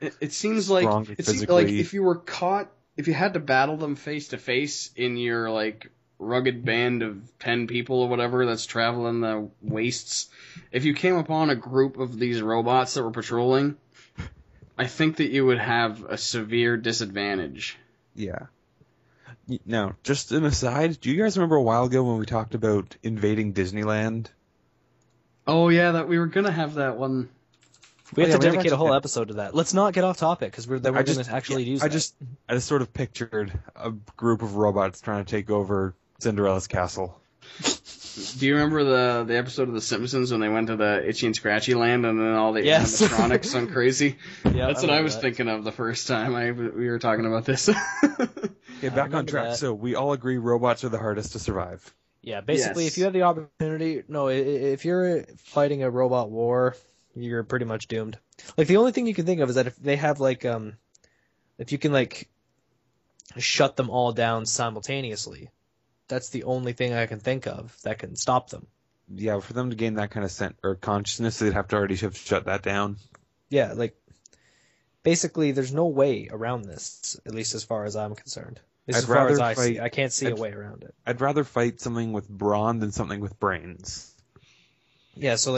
It seems strong like physically. if you were caught, if you had to battle them face to face in your like rugged band of 10 people or whatever that's traveling the wastes, if you came upon a group of these robots that were patrolling, I think that you would have a severe disadvantage. Yeah. Now, just an aside, do you guys remember a while ago when we talked about invading Disneyland? Oh yeah, that we were gonna have that one. we have to we never dedicate a whole actually- episode to that. Let's not get off topic because we're going to actually use I that. just sort of pictured a group of robots trying to take over Cinderella's castle. Do you remember the episode of The Simpsons when they went to the Itchy and Scratchy land and then all the Yes. animatronics went crazy? Yeah, That's what I remember was that. thinking of the first time we were talking about this. Okay, back on remember track. that. So we all agree robots are the hardest to survive. Yeah, basically, Yes. if you have the opportunity, if you're fighting a robot war, you're pretty much doomed. Like, the only thing you can think of is that if they have, like, if you can, like, shut them all down simultaneously, that's the only thing I can think of that can stop them. Yeah, for them to gain that kind of consciousness, they'd have to already have shut that down. Yeah, like, basically, there's no way around this, at least as far as I'm concerned. I'd As far as rather I see, fight- I can't see a I'd- way around it. I'd rather fight something with brawn than something with brains. Yeah, so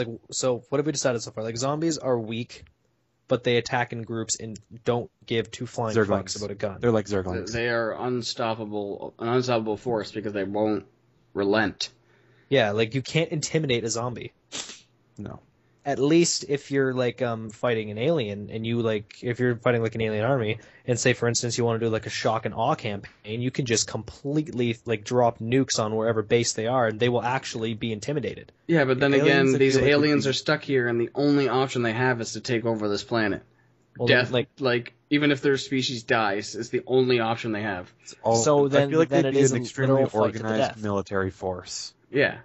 what have we decided so far? Like, zombies are weak, but they attack in groups and don't give two flying Zerglings. fucks about a gun. They're like Zerglings. They are an unstoppable force because they won't relent. Yeah, like, you can't intimidate a zombie. No. At least if you're, like, fighting an alien, and you, like, if you're fighting, like, an alien army, and say, for instance, you want to do, like, a shock and awe campaign, you can just completely, like, drop nukes on wherever base they are, and they will actually be intimidated. Yeah, but then Aliens, again, I these feel like, would aliens be- are stuck here, and the only option they have is to take over this planet. Well, Death, like, even if their species dies, is the only option they have. So I then- feel like then they'd it be is an a extremely literal fight to the organized death. military force. Yeah.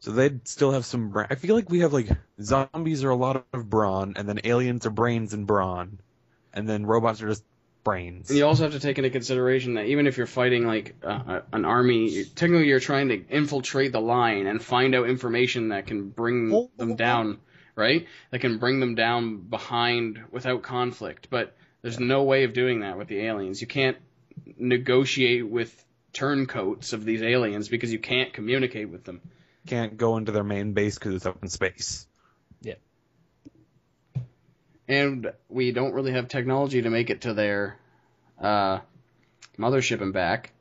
So they'd still have some brawn. I feel like we have, like, zombies are a lot of brawn, and then aliens are brains and brawn, and then robots are just brains. And you also have to take into consideration that even if you're fighting like an army, technically you're trying to infiltrate the line and find out information that can bring them down, right? That can bring them down behind without conflict. But there's no way of doing that with the aliens. You can't negotiate with turncoats of these aliens because you can't communicate with them. Can't go into their main base because it's up in space. And we don't really have technology to make it to their mothership and back.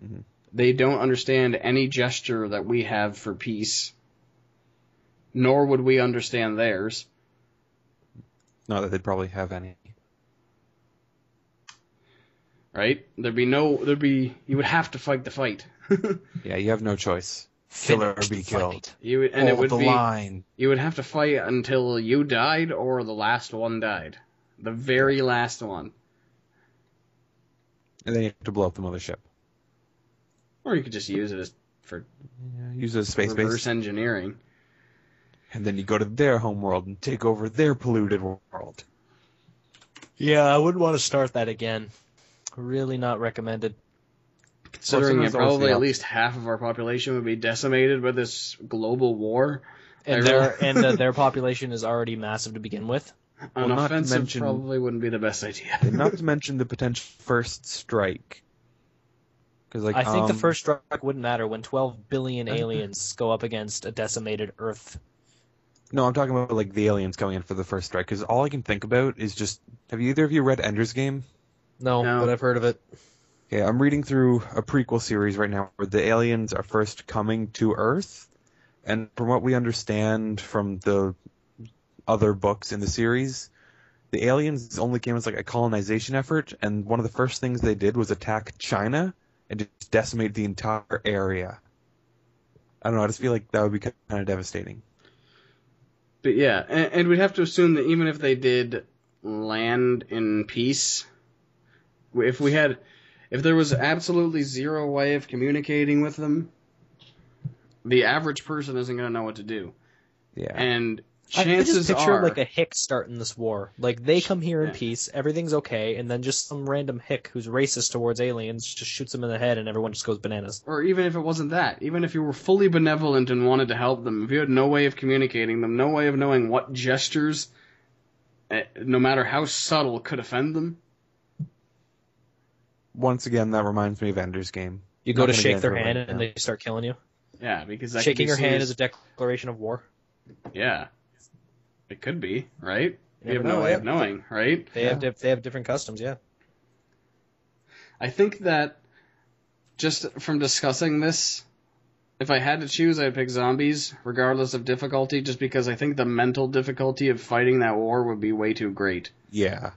Mhm. They don't understand any gesture that we have for peace, nor would we understand theirs. Not that they'd probably have any. Right? You would have to fight the fight. Yeah, you have no choice. Kill or be killed. You would, and Hold it would the be line. you would have to fight until you died or the last one died, the very last one. And then you have to blow up the mothership. Or you could just use it for Yeah, use it as space reverse base. engineering. And then you go to their home world and take over their polluted world. Yeah, I wouldn't want to start that again. Really not recommended. Considering Well, sometimes probably always at the least half of our population would be decimated by this global war, And their population is already massive to begin with. an Well, not to offensive mention- probably wouldn't be the best idea. And not to mention the potential first strike. Because like I think the first strike wouldn't matter when 12 billion aliens go up against a decimated Earth. No, I'm talking about like the aliens coming in for the first strike. Because all I can think about is just, have either of you read Ender's Game? No, No. but I've heard of it. Okay, I'm reading through a prequel series right now where the aliens are first coming to Earth, and from what we understand from the other books in the series, the aliens only came as like a colonization effort, and one of the first things they did was attack China and just decimate the entire area. I don't know. I just feel like that would be kind of devastating. But yeah, and we'd have to assume that even if they did land in peace, if there was absolutely zero way of communicating with them, the average person isn't going to know what to do. Yeah. And I chances just picture are, like a hick starting this war. Like they come here in peace, everything's okay, and then just some random hick who's racist towards aliens just shoots them in the head, and everyone just goes bananas. or even if it wasn't that, even if you were fully benevolent and wanted to help them, if you had no way of communicating them, no way of knowing what gestures, no matter how subtle, could offend them. Once again, that reminds me of Ender's Game. You go to shake their hand and they start killing you. Yeah, because that Shaking could be your hand is a declaration of war. Yeah, it could be, right? You We have never no know, way yeah. of knowing, right? They have different customs, yeah. I think that just from discussing this, if I had to choose, I'd pick zombies, regardless of difficulty, just because I think the mental difficulty of fighting that war would be way too great. Yeah.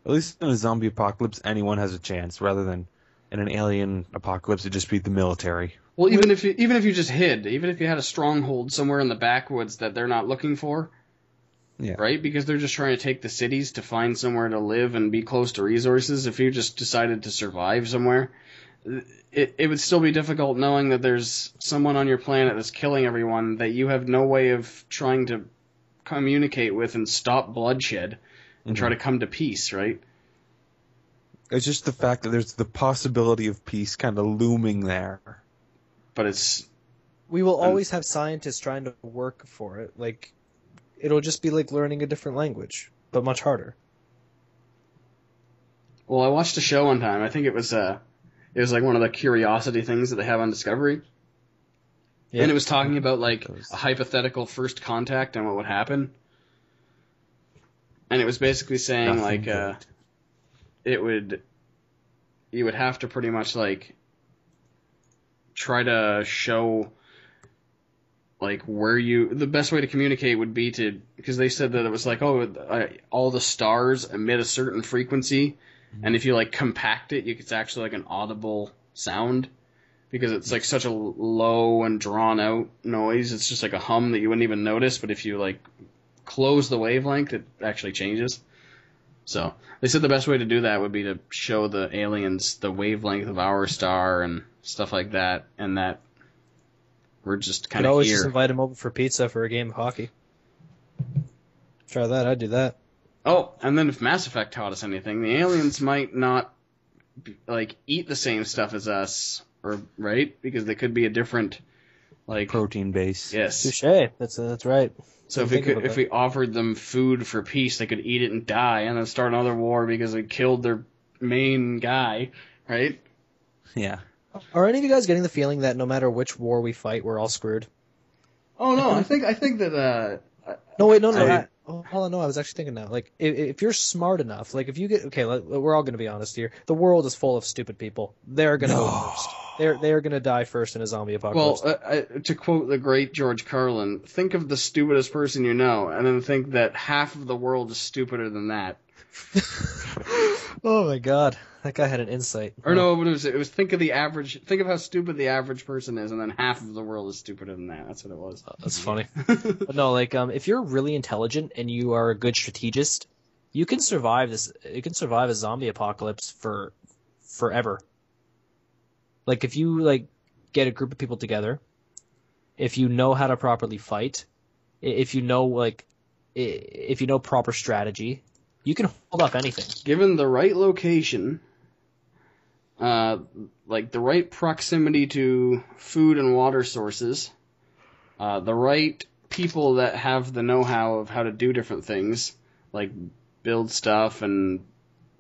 At least in a zombie apocalypse, anyone has a chance, rather than in an alien apocalypse, it'd just be the military. Well, even if you just hid, even if you had a stronghold somewhere in the backwoods that they're not looking for, Yeah. right? Because they're just trying to take the cities to find somewhere to live and be close to resources. If you just decided to survive somewhere, it would still be difficult knowing that there's someone on your planet that's killing everyone that you have no way of trying to communicate with and stop bloodshed and try to come to peace, right? It's just the fact that there's the possibility of peace kind of looming there. But it's... We will always have scientists trying to work for it. Like, it'll just be like learning a different language, but much harder. Well, I watched a show one time. I think it was like one of the curiosity things that they have on Discovery. Yeah. And it was talking about like a hypothetical first contact and what would happen. And it was basically saying like you would have to pretty much like try to show like the best way to communicate would be to, because they said that it was like, all the stars emit a certain frequency, and if you like compact it, it's actually like an audible sound, because it's like such a low and drawn out noise. It's just like a hum that you wouldn't even notice, but if you like close the wavelength, it actually changes. So they said the best way to do that would be to show the aliens the wavelength of our star and stuff like that, and that we're just kind of here. Could always just invite them over for pizza for a game of hockey. Try that. I'd do that. Oh, and then if Mass Effect taught us anything, the aliens might not like eat the same stuff as us, or right? Because they could be a different like protein base. Yes, touche. That's right. So if we offered them food for peace, they could eat it and die, and then start another war because they killed their main guy, right? Yeah. Are any of you guys getting the feeling that no matter which war we fight, we're all screwed? Oh no, I think that. No wait, no. Hold on, no. I was actually thinking now. Like, if you're smart enough, like if you get we're all going to be honest here. The world is full of stupid people. They're going to go first. They're going to die first in a zombie apocalypse. Well, to quote the great George Carlin, think of the stupidest person you know, and then think that half of the world is stupider than that. Oh my God, that guy had an insight. Or no, but it was think of how stupid the average person is, and then half of the world is stupider than that. That's what it was. That's funny. But no, like if you're really intelligent and you are a good strategist, you can survive this. You can survive a zombie apocalypse for forever. Like if you like get a group of people together, if you know how to properly fight, if you know proper strategy, you can hold off anything. Given the right location, like the right proximity to food and water sources, the right people that have the know-how of how to do different things, like build stuff and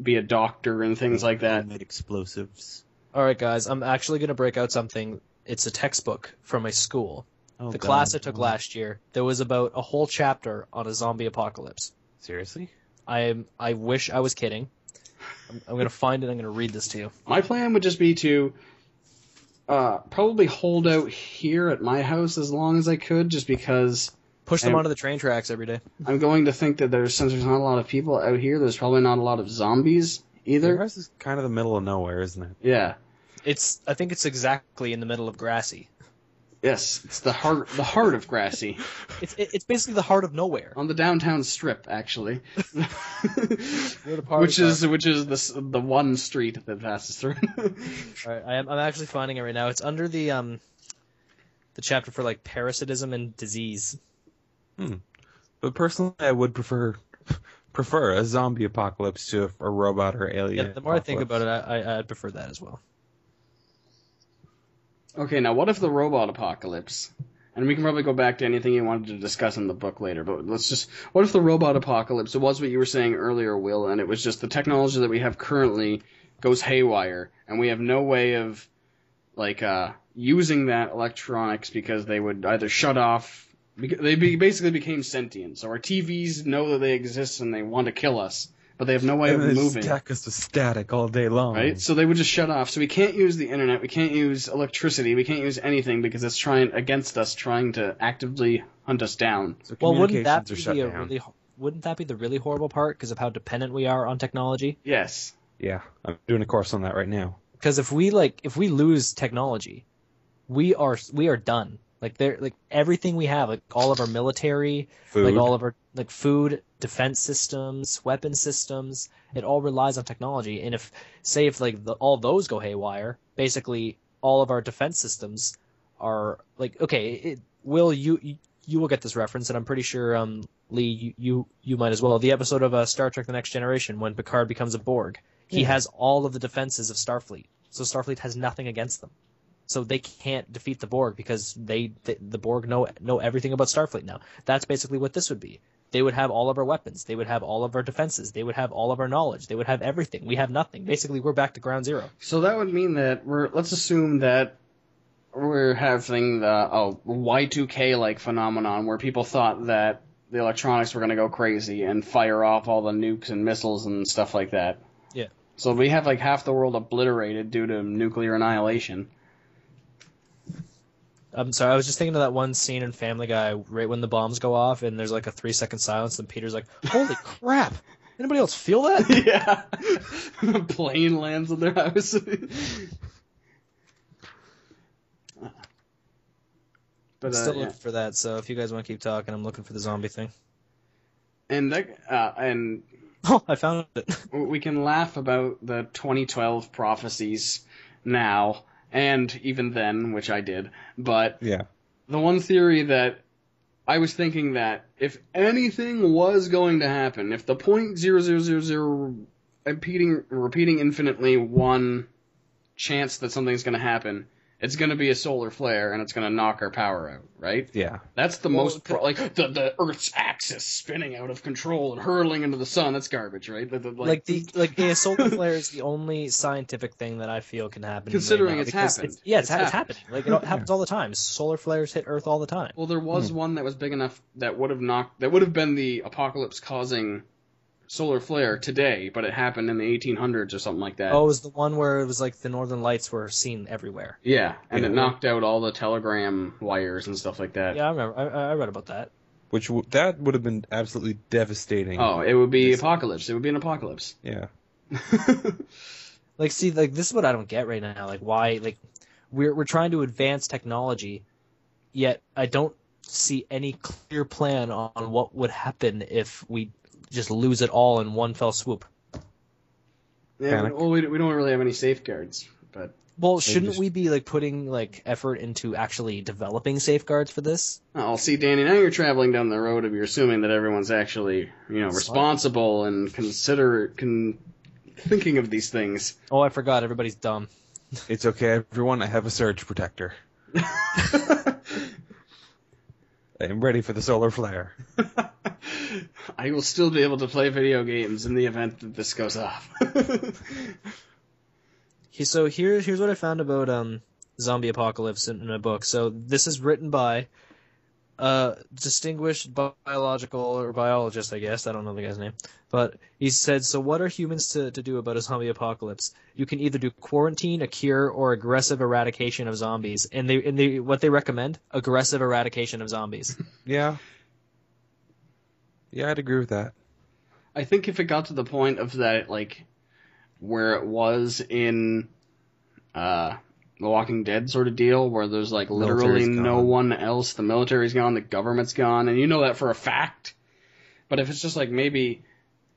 be a doctor and things like that. Make explosives. All right, guys, I'm actually going to break out something. It's a textbook from my school. The class I took last year, there was about a whole chapter on a zombie apocalypse. Seriously? I wish I was kidding. I'm going to find it. I'm going to read this to you. My plan would just be to probably hold out here at my house as long as I could, just because Push them And- onto the train tracks every day. I'm going to think that since there's not a lot of people out here, there's probably not a lot of zombies either. Ours is kind of the middle of nowhere, isn't it? Yeah. I think it's exactly in the middle of Grassy. Yes, it's the heart of Grassy. It's basically the heart of nowhere. On the downtown strip, actually. Where the parties which is the one street that passes through. All right, I'm actually finding it right now. It's under the chapter for like parasitism and disease. But personally, I would prefer a zombie apocalypse to a robot or alien. Yeah, the more I think apocalypse. about it, I'd prefer that as well. Okay, now what if the robot apocalypse? And we can probably go back to anything you wanted to discuss in the book later, but what if the robot apocalypse, it was what you were saying earlier, Will, and it was just the technology that we have currently goes haywire, and we have no way of, using that electronics because they would either shut off, basically became sentient, so our TVs know that they exist and they want to kill us, but they have no way of moving. Stack us with static all day long. Right? So they would just shut off. So we can't use the internet, we can't use electricity, we can't use anything because it's trying to actively hunt us down. So Well, communications are shut down. wouldn't that be the really horrible part because of how dependent we are on technology? Yes. Yeah, I'm doing a course on that right now. Because if we lose technology, we are done. Everything we have, like all of our military, Food. like all of our food, defense systems, weapon systems, it all relies on technology. And if all those go haywire, basically all of our defense systems are Will, you will get this reference, and I'm pretty sure Lee, you might as well. The episode of Star Trek: The Next Generation when Picard becomes a Borg, he has all of the defenses of Starfleet, so Starfleet has nothing against them. So they can't defeat the Borg because the Borg know everything about Starfleet now. That's basically what this would be. They would have all of our weapons. They would have all of our defenses. They would have all of our knowledge. They would have everything. We have nothing. Basically, we're back to ground zero. So that would mean that let's assume that we're having the Y2K-like phenomenon where people thought that the electronics were going to go crazy and fire off all the nukes and missiles and stuff like that. Yeah. So we have half the world obliterated due to nuclear annihilation. I'm sorry, I was just thinking of that one scene in Family Guy right when the bombs go off and there's a 3-second silence and Peter's like, holy crap! Anybody else feel that? Yeah. A plane lands on their house. But Still looking for that, so if you guys want to keep talking, I'm looking for the zombie thing. and Oh, I found it. we can laugh about the 2012 prophecies now, and even then, which I did, but Yeah. the one theory that I was thinking that if anything was going to happen, if the .0000 repeating infinitely one chance that something's going to happen, it's going to be a solar flare and it's going to knock our power out, right? Yeah. That's the the Earth's axis spinning out of control and hurling into the sun. That's garbage, right? A solar flare is the only scientific thing that I feel can happen. Considering right now, it's because happened. It's It's happening. It happens all the time. Solar flares hit Earth all the time. Well, there was one that was big enough that would have been the apocalypse causing solar flare today, but it happened in the 1800s or something like that. Oh, it was the one where it was the northern lights were seen everywhere. Yeah, and Yeah. it knocked out all the telegram wires and stuff like that. Yeah, I remember. I read about that. That would have been absolutely devastating. Oh, it would be apocalypse. It would be an apocalypse. Yeah. This is what I don't get right now. Why? We're trying to advance technology, yet I don't see any clear plan on what would happen if we just lose it all in one fell swoop. Yeah, Panic. well, we don't really have any safeguards, but Well, shouldn't we be putting effort into actually developing safeguards for this? I'll see, Danny. Now you're traveling down the road of you're assuming that everyone's actually responsible and thinking of these things. Oh, I forgot. Everybody's dumb. It's okay, everyone. I have a surge protector. I am ready for the solar flare. I will still be able to play video games in the event that this goes off. So here's what I found about zombie apocalypse in a book. So this is written by distinguished biologist, I guess. I don't know the guy's name. But he said, so what are humans to do about a zombie apocalypse? You can either do quarantine, a cure, or aggressive eradication of zombies. And what they recommend, aggressive eradication of zombies. Yeah. Yeah, I'd agree with that. I think if it got to the point of that, like, where it was in The Walking Dead sort of deal, where there's, like, literally Military's no gone. one else, the military's gone, the government's gone, and you know that for a fact. But if it's just like maybe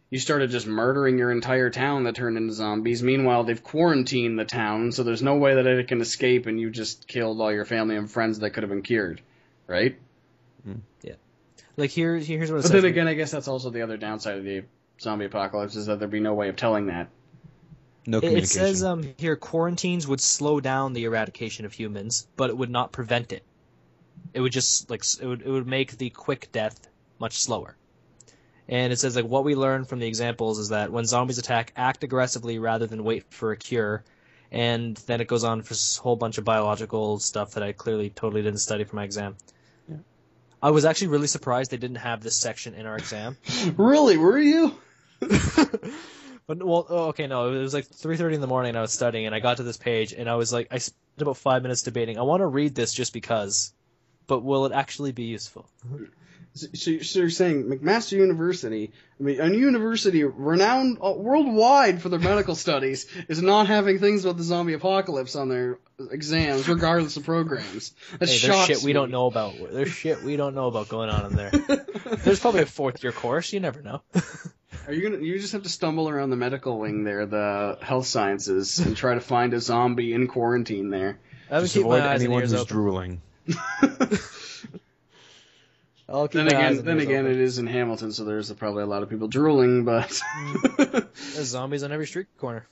you started just murdering your entire town that turned into zombies, meanwhile they've quarantined the town, so there's no way that it can escape, and you just killed all your family and friends that could have been cured, right? Yeah. Like here's what it But says. then again, I guess that's also the other downside of the zombie apocalypse, is that there'd be no way of telling that. No It communication. says here quarantines would slow down the eradication of humans, but it would not prevent it. It would just it would make the quick death much slower. And it says like what we learned from the examples is that when zombies attack, act aggressively rather than wait for a cure. And then it goes on for a whole bunch of biological stuff that I clearly totally didn't study for my exam. Yeah. I was actually really surprised they didn't have this section in our exam. Really? Were you? But okay, no, it was like 3:30 in the morning and I was studying and I got to this page and I was like, I spent about 5 minutes debating. I want to read this just because, but will it actually be useful? So you're saying McMaster University, a university renowned worldwide for their medical studies, is not having things about the zombie apocalypse on their exams, regardless of programs. That Hey, there's shocks shit we me. don't know about. There's shit we don't know about going on in there. There's probably a 4th year course. You never know. You just have to stumble around the medical wing there, the health sciences, and try to find a zombie in quarantine there. I would Just keep avoid my eyes and anyone ears who's open. drooling. I'll keep Then my eyes again, and then ears again, open. it is in Hamilton, so there's probably a lot of people drooling, but There's zombies on every street corner.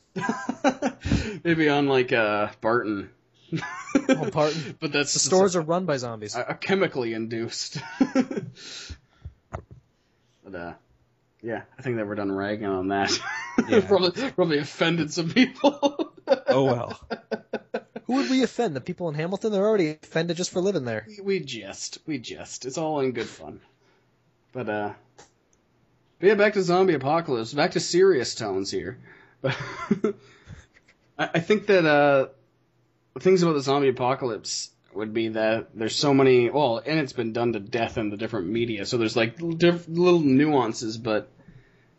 maybe on like Barton. Oh, pardon. But that's The stores are run by zombies. chemically induced. But yeah, I think that we're done ragging on that. Yeah. probably offended some people. Oh well. Who would we offend? The people in Hamilton? They're already offended just for living there. We jest. It's all in good fun. But yeah, back to zombie apocalypse. Back to serious tones here. But I think that the things about the zombie apocalypse would be that there's so many. Well, and it's been done to death in the different media, so there's like little nuances. But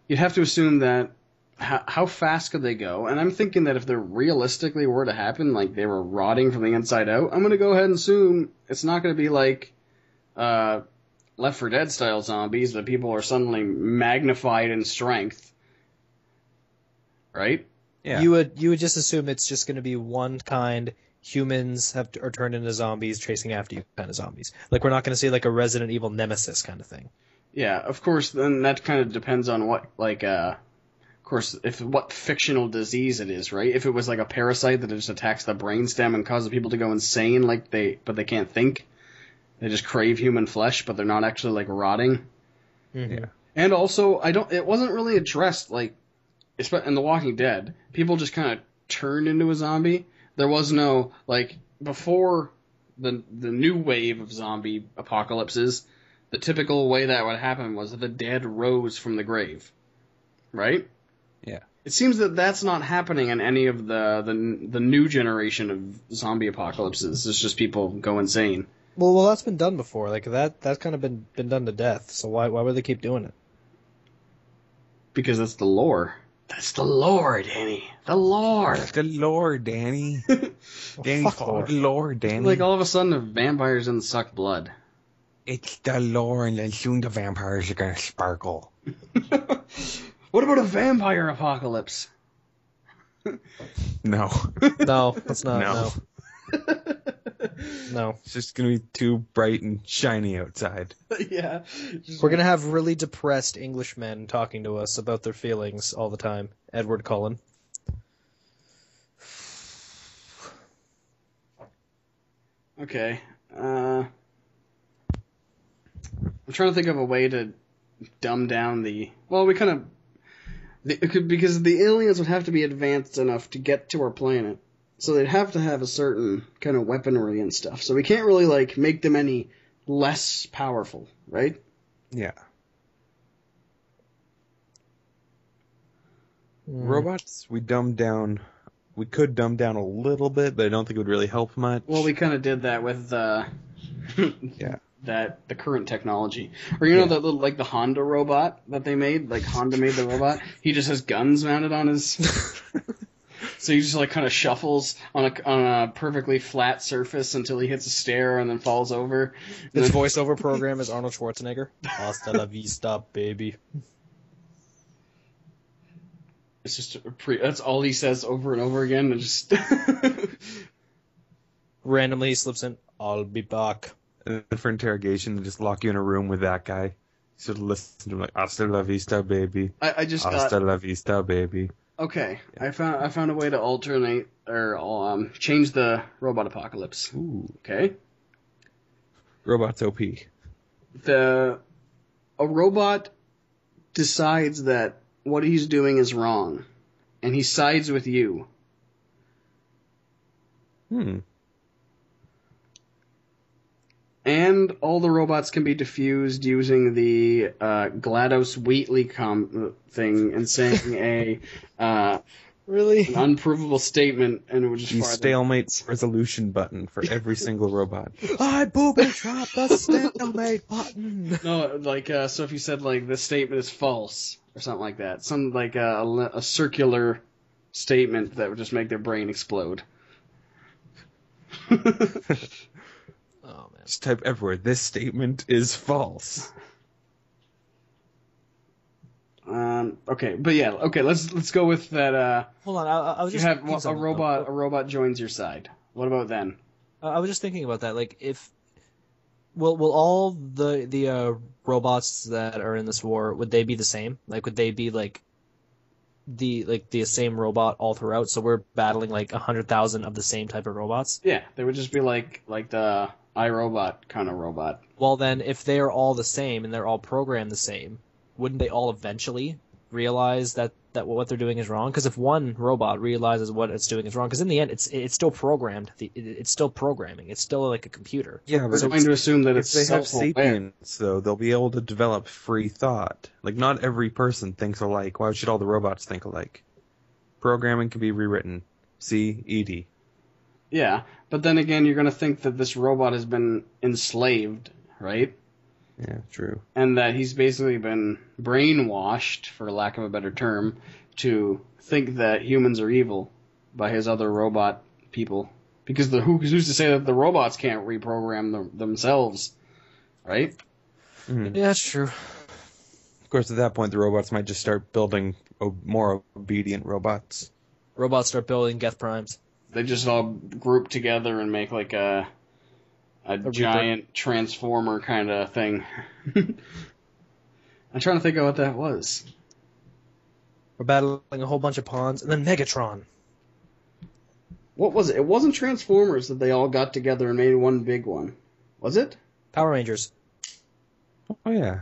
you'd have to assume that how fast could they go? And I'm thinking that if they realistically were to happen, like they were rotting from the inside out, I'm going to go ahead and assume it's not going to be like Left 4 Dead style zombies that people are suddenly magnified in strength, right? Yeah. You would just assume it's just going to be one kind. Humans are turned into zombies chasing after you kind of zombies. Like we're not going to see like a Resident Evil nemesis kind of thing. Yeah, of course. Then that kind of depends on what of course, what fictional disease it is, right? If it was like a parasite that just attacks the brainstem and causes people to go insane, but they can't think, they just crave human flesh, but they're not actually like rotting. Mm-hmm. Yeah. And also, it wasn't really addressed like in The Walking Dead. People just kind of turned into a zombie. There was no like before the new wave of zombie apocalypses. The typical way that would happen was that the dead rose from the grave, right? Yeah. It seems that that's not happening in any of the new generation of zombie apocalypses. It's just people go insane. Well, that's been done before. Like that's kind of been done to death. So why would they keep doing it? Because that's the lore. That's the lore, Danny. The lore. The lore, Danny. Danny, fuck follow lore. the lore, Danny. Like all of a sudden, the vampires didn't suck blood. It's the lore, and then soon the vampires are gonna sparkle. What about a vampire apocalypse? No. No, that's not. No. No. It's just gonna be too bright and shiny outside. Yeah. We're gonna have really depressed Englishmen talking to us about their feelings all the time. Edward Cullen. Okay. I'm trying to think of a way to dumb down the. Well, we kind of. Because the aliens would have to be advanced enough to get to our planet. So they'd have to have a certain kind of weaponry and stuff. So we can't really, like, make them any less powerful, right? Yeah. Robots? We could dumb down a little bit, but I don't think it would really help much. Well, we kind of did that with, Yeah. the current technology. Or you know that little like the Honda robot that they made, like Honda made the robot. He just has guns mounted on his. So he just like kind of shuffles on a perfectly flat surface until he hits a stair and then falls over. Its voiceover program is Arnold Schwarzenegger. Hasta la vista, baby. It's just that's all he says over and over again, and just randomly he slips in, "I'll be back." And then for interrogation, they just lock you in a room with that guy. You sort of listen to him like, "Hasta la vista, baby." I just Hasta la vista, baby. Okay, I found a way to alternate or change the robot apocalypse. Ooh. Okay, Robots OP. a robot decides that what he's doing is wrong, and he sides with you. And all the robots can be diffused using the GLaDOS Wheatley thing and saying Really? an unprovable statement, and it would just The fire them. stalemate resolution button for every single robot. I booby trap the stalemate button. No, like so if you said like this statement is false or something like that, some like a circular statement that would just make their brain explode. Oh man. Just type everywhere, "This statement is false." Okay, but yeah, okay. Let's go with that. Hold on, I was You just have thinking a something, robot. though. A robot joins your side. What about then? I was just thinking about that. Like, if will all the robots that are in this war, would they be the same? Like, would they be like the same robot all throughout? So we're battling like 100,000 of the same type of robots. Yeah, they would just be like the iRobot kind of robot. Well, then, if they are all the same and they're all programmed the same, wouldn't they all eventually realize that what they're doing is wrong? Because if one robot realizes what it's doing is wrong, because in the end, it's still programmed. It's still programming. It's still like a computer. Yeah, We're but going to assume that if it's they have self-aware. sapience, though, they'll be able to develop free thought. Like, not every person thinks alike. Why should all the robots think alike? Programming can be rewritten. See Edie. Yeah, but then again, you're going to think that this robot has been enslaved, right? Yeah, true. And that he's basically been brainwashed, for lack of a better term, to think that humans are evil by his other robot people. Because who's to say that the robots can't reprogram themselves, right? Mhm. Yeah, that's true. Of course, at that point, the robots might just start building more obedient robots. Robots start building Geth Primes. They just all group together and make like a giant transformer kind of thing. I'm trying to think of what that was. We're battling a whole bunch of pawns, and then Megatron. What was it? It wasn't Transformers that they all got together and made one big one. Was it? Power Rangers. Oh, yeah.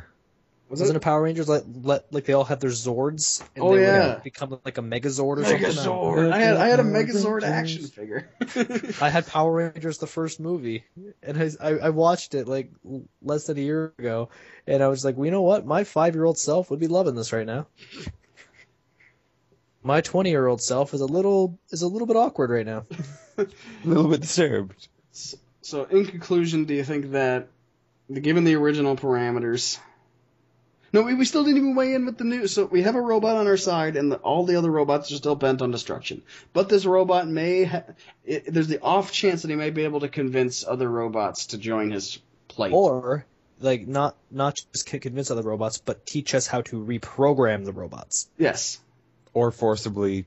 Wasn't it Power Rangers like they all had their Zords? And Oh, they yeah. would become like a Megazord or something? Megazord! I had a Megazord action figure. I had Power Rangers the first movie, and I watched it like less than a year ago, and I was like, well, you know what? My 5-year-old self would be loving this right now. My 20-year-old self is a little bit awkward right now. A little bit disturbed. So, in conclusion, do you think that, given the original parameters... No, we still didn't even weigh in with the news. So we have a robot on our side, and all the other robots are still bent on destruction. But this robot there's the off chance that he may be able to convince other robots to join his plight. Or, like, not just convince other robots, but teach us how to reprogram the robots. Yes. Or forcibly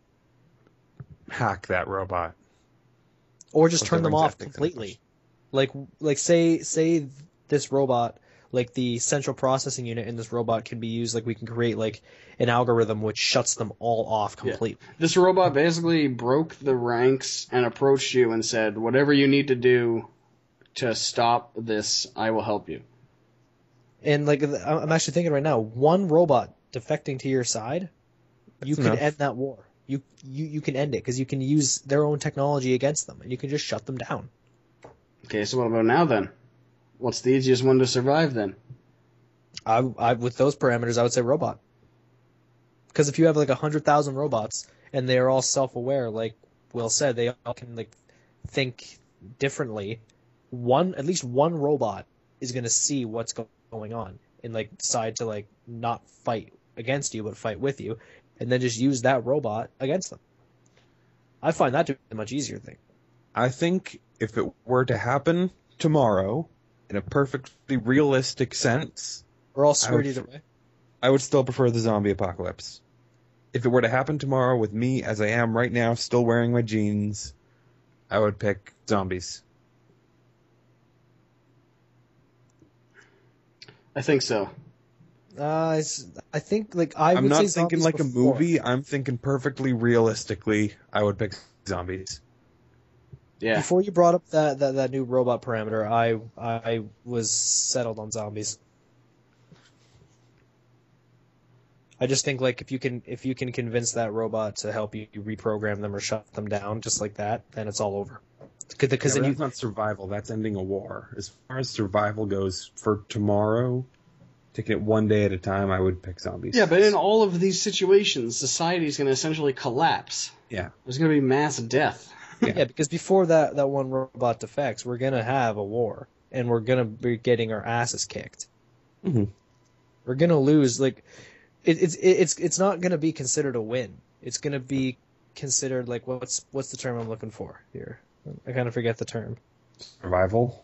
hack that robot. Or just Or turn them they're off injecting completely. Like say this robot, like the central processing unit in this robot can be used, like we can create like an algorithm which shuts them all off completely. Yeah. This robot basically broke the ranks and approached you and said, whatever you need to do to stop this, I will help you. And like I'm actually thinking right now, one robot defecting to your side, you That's can enough. end that war. You can end it because you can use their own technology against them, and you can just shut them down. Okay, so what about now then? What's the easiest one to survive then? I with those parameters, I would say robot. Because if you have like 100,000 robots and they are all self-aware, like Will said, they all can like think differently. At least one robot is going to see what's going on and like decide to like not fight against you but fight with you, and then just use that robot against them. I find that to be a much easier thing. I think if it were to happen tomorrow, in a perfectly realistic sense, We're all screwed either way. I would still prefer the zombie apocalypse. If it were to happen tomorrow with me as I am right now, still wearing my jeans, I would pick zombies. I think so. I think like I'm not say thinking zombies like before. a movie. I'm thinking perfectly realistically. I would pick zombies. Yeah. Before you brought up that new robot parameter, I was settled on zombies. I just think like if you can convince that robot to help you reprogram them or shut them down just like that, then it's all over. Because then that's not survival. That's ending a war. As far as survival goes, for tomorrow, taking it one day at a time, I would pick zombies. Yeah, but in all of these situations, society is going to essentially collapse. Yeah. There's going to be mass death. Yeah, because before that one robot defects, we're gonna have a war, and we're gonna be getting our asses kicked. Mm-hmm. We're gonna lose. Like, it's not gonna be considered a win. It's gonna be considered like what's the term I'm looking for here? I kind of forget the term. Survival.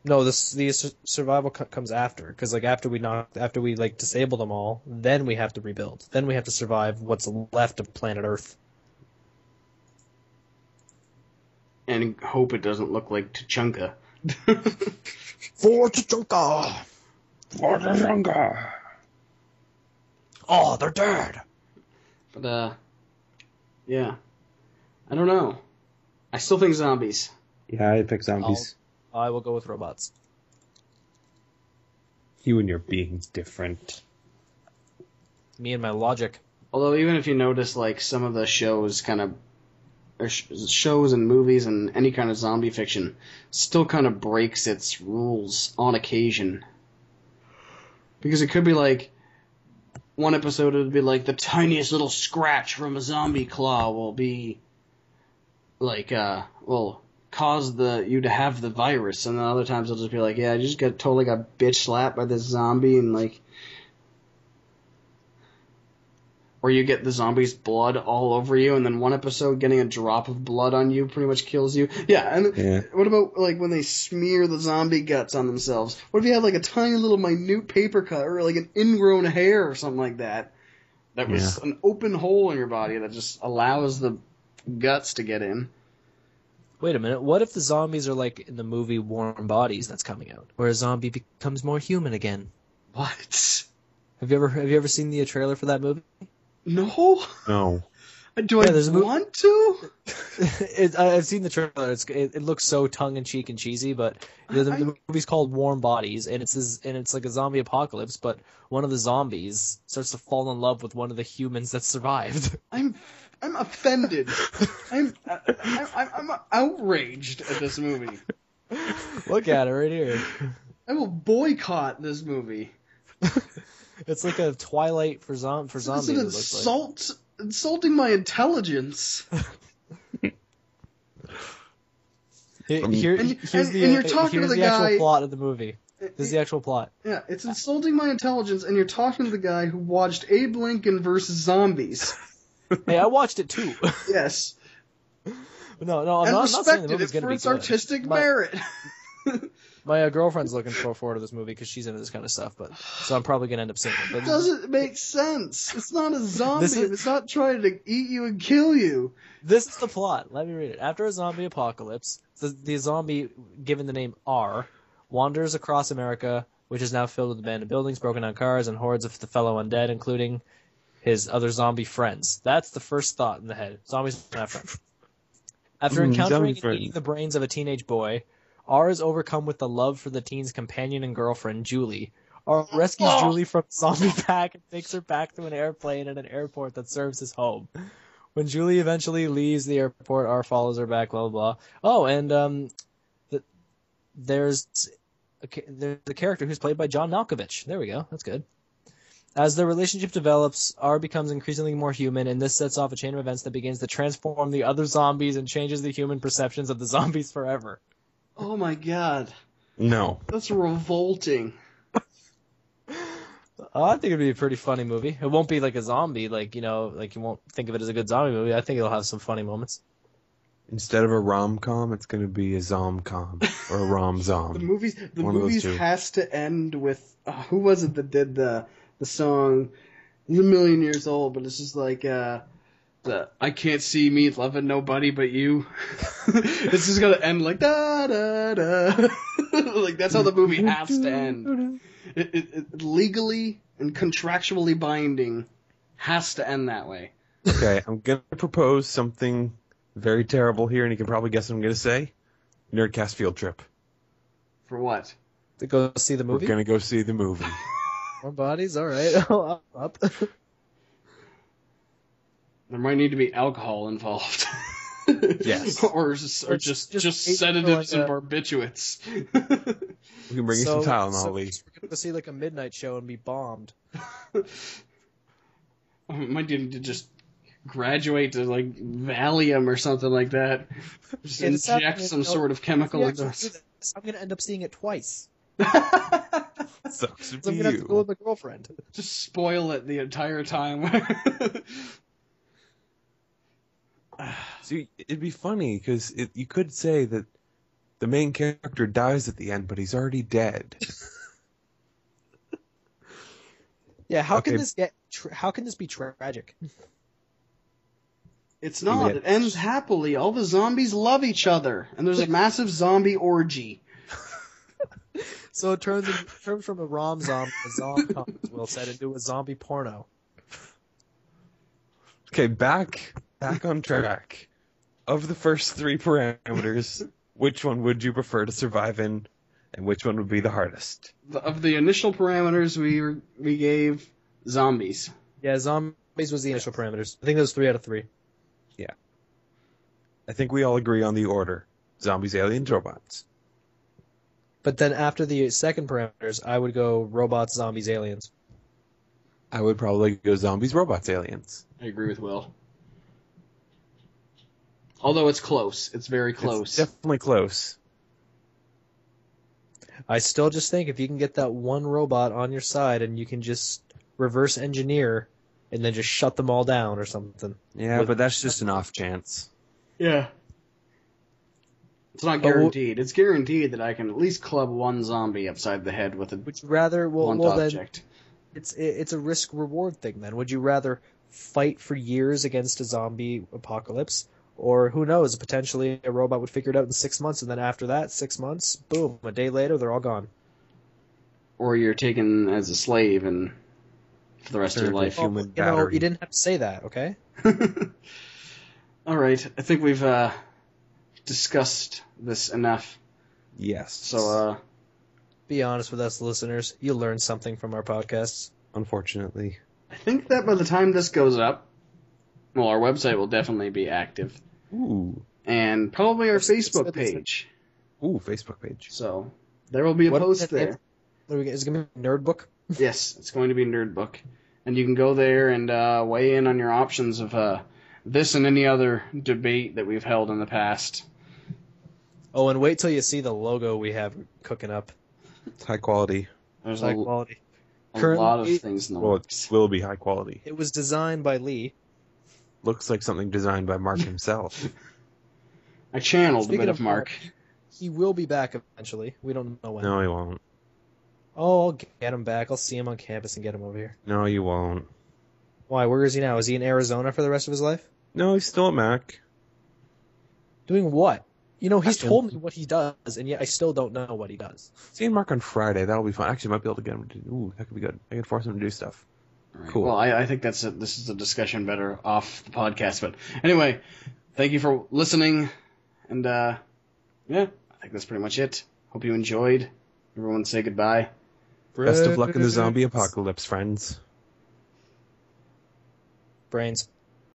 No, the survival comes after, because like after we like disable them all, then we have to rebuild. Then we have to survive what's left of planet Earth. And hope it doesn't look like Tachanka. For Tachanka! For Tachanka! Oh, they're dead! But, yeah. I don't know. I still think zombies. Yeah, I'd pick zombies. I will go with robots. You and your being different. Me and my logic. Although even if you notice, like, some of the shows kind of... or shows and movies and any kind of zombie fiction still kind of breaks its rules on occasion. Because it could be like... one episode it would be like, the tiniest little scratch from a zombie claw will be... like, will cause you to have the virus. And then other times it'll just be like, yeah, I just totally got bitch slapped by this zombie and like... or you get the zombie's blood all over you, and then one episode getting a drop of blood on you pretty much kills you. Yeah, and what about like when they smear the zombie guts on themselves? What if you had like a tiny little minute paper cut or like an ingrown hair or something like that? That was an open hole in your body that just allows the guts to get in. Wait a minute, what if the zombies are like in the movie Warm Bodies that's coming out, where a zombie becomes more human again? What? Have you ever seen the trailer for that movie? No. No. Do I want to? I've seen the trailer. It looks so tongue in cheek and cheesy, but the movie's called Warm Bodies, and it's like a zombie apocalypse. But one of the zombies starts to fall in love with one of the humans that survived. I'm offended. I'm outraged at this movie. Look at it right here. I will boycott this movie. It's like a Twilight for zombies. It's an insult, insulting my intelligence. Here's the actual plot of the movie. This is the actual plot. Yeah, it's insulting my intelligence, and you're talking to the guy who watched Abe Lincoln versus Zombies. Hey, I watched it too. Yes. No, I'm not saying the movie's going to be its artistic merit. My girlfriend's looking forward to this movie because she's into this kind of stuff, so I'm probably going to end up seeing it. But it doesn't make sense. It's not a zombie. It's not trying to eat you and kill you. This is the plot. Let me read it. After a zombie apocalypse, the zombie, given the name R, wanders across America, which is now filled with abandoned buildings, broken down cars, and hordes of the fellow undead, including his other zombie friends. That's the first thought in the head. Zombies don't have friends. After encountering and eating the brains of a teenage boy, R is overcome with the love for the teen's companion and girlfriend, Julie. R rescues Julie from the zombie pack and takes her back to an airplane at an airport that serves as home. When Julie eventually leaves the airport, R follows her back, blah, blah, blah. Oh, and there's a character who's played by John Malkovich. There we go. That's good. As the relationship develops, R becomes increasingly more human, and this sets off a chain of events that begins to transform the other zombies and changes the human perceptions of the zombies forever. Oh my god. No. That's revolting. I think it'd be a pretty funny movie. It won't be like a zombie, like you won't think of it as a good zombie movie. I think it'll have some funny moments. Instead of a rom-com, it's going to be a zom-com or a rom-zom. The movies One of those two. has to end with who was it that did the song? It's a million years old, but it's just like the I can't see me loving nobody but you. It's just gonna end like da da da. Like that's how the movie has to end. It legally and contractually binding has to end that way. Okay, I'm going to propose something very terrible here, and you can probably guess what I'm going to say. Nerdcast field trip. For what? To go see the movie. We're going to go see the movie. More bodies, all right. Up. There might need to be alcohol involved. Yes. or just sedatives and barbiturates. We can bring you some Tylenol, Lee. We're going to see like a midnight show and be bombed. Might need to just graduate to like Valium or something like that. Just inject some sort of chemical into us. I'm going to end up seeing it twice. Sucks to I'm be going to have to go you. with my girlfriend. Just spoil it the entire time. See, it'd be funny, because you could say that the main character dies at the end, but he's already dead. Yeah, how can Okay. this get? How can this be tragic? It's not. It ends happily. All the zombies love each other, and there's a massive zombie orgy. So it turns from a rom-zom, a zom-com, as Will said, into a zombie porno. Okay, back on track. Of the first three parameters, which one would you prefer to survive in, and which one would be the hardest? Of the initial parameters, we gave zombies. Yeah, zombies was the initial parameters. I think that was 3 out of 3. I think we all agree on the order. Zombies, aliens, robots. But then after the second parameters, I would go robots, zombies, aliens. I would probably go zombies, robots, aliens. I agree with Will. Although it's close. It's very close. It's definitely close. I still just think if you can get that one robot on your side and you can just reverse engineer and then just shut them all down or something. Yeah, but that's just an off chance. Yeah. It's not guaranteed. It's guaranteed that I can at least club one zombie upside the head with a Would you rather? Well, blunt then object. it's a risk reward thing. Then would you rather fight for years against a zombie apocalypse, or who knows? Potentially a robot would figure it out in 6 months, and then after that 6 months, boom, a day later they're all gone. Or you're taken as a slave and for the rest of your life. Human You know, battery. you didn't have to say that, okay? All right. I think we've discussed this enough. Yes. So, Be honest with us, listeners. You'll learn something from our podcasts. Unfortunately. I think that by the time this goes up, well, our website will definitely be active. Ooh. And probably our Facebook page. Ooh, Facebook page. So, there will be a post there. Is it going to be Nerd Book? Yes, it's going to be Nerd Book. And you can go there and weigh in on your options of this and any other debate that we've held in the past. Oh, and wait till you see the logo we have cooking up. It's high quality. There's High a quality. lot of things in the Well, works. it will be high quality. It was designed by Lee. Looks like something designed by Mark himself. I channeled Speaking a bit of of Mark. He will be back eventually. We don't know when. No, he won't. Oh, I'll get him back. I'll see him on campus and get him over here. No, you won't. Why? Where is he now? Is he in Arizona for the rest of his life? No, he's still at Mac. Doing what? You know, he's Ask him. told me what he does, and yet I still don't know what he does. Seeing Mark on Friday, that'll be fun. Actually, might be able to get him to. Ooh, that could be good. I can force him to do stuff. All right. Cool. Well, I think this is a discussion better off the podcast. But anyway, thank you for listening. And yeah, I think that's pretty much it. Hope you enjoyed. Everyone say goodbye. Best of luck in the zombie apocalypse, friends. Brains.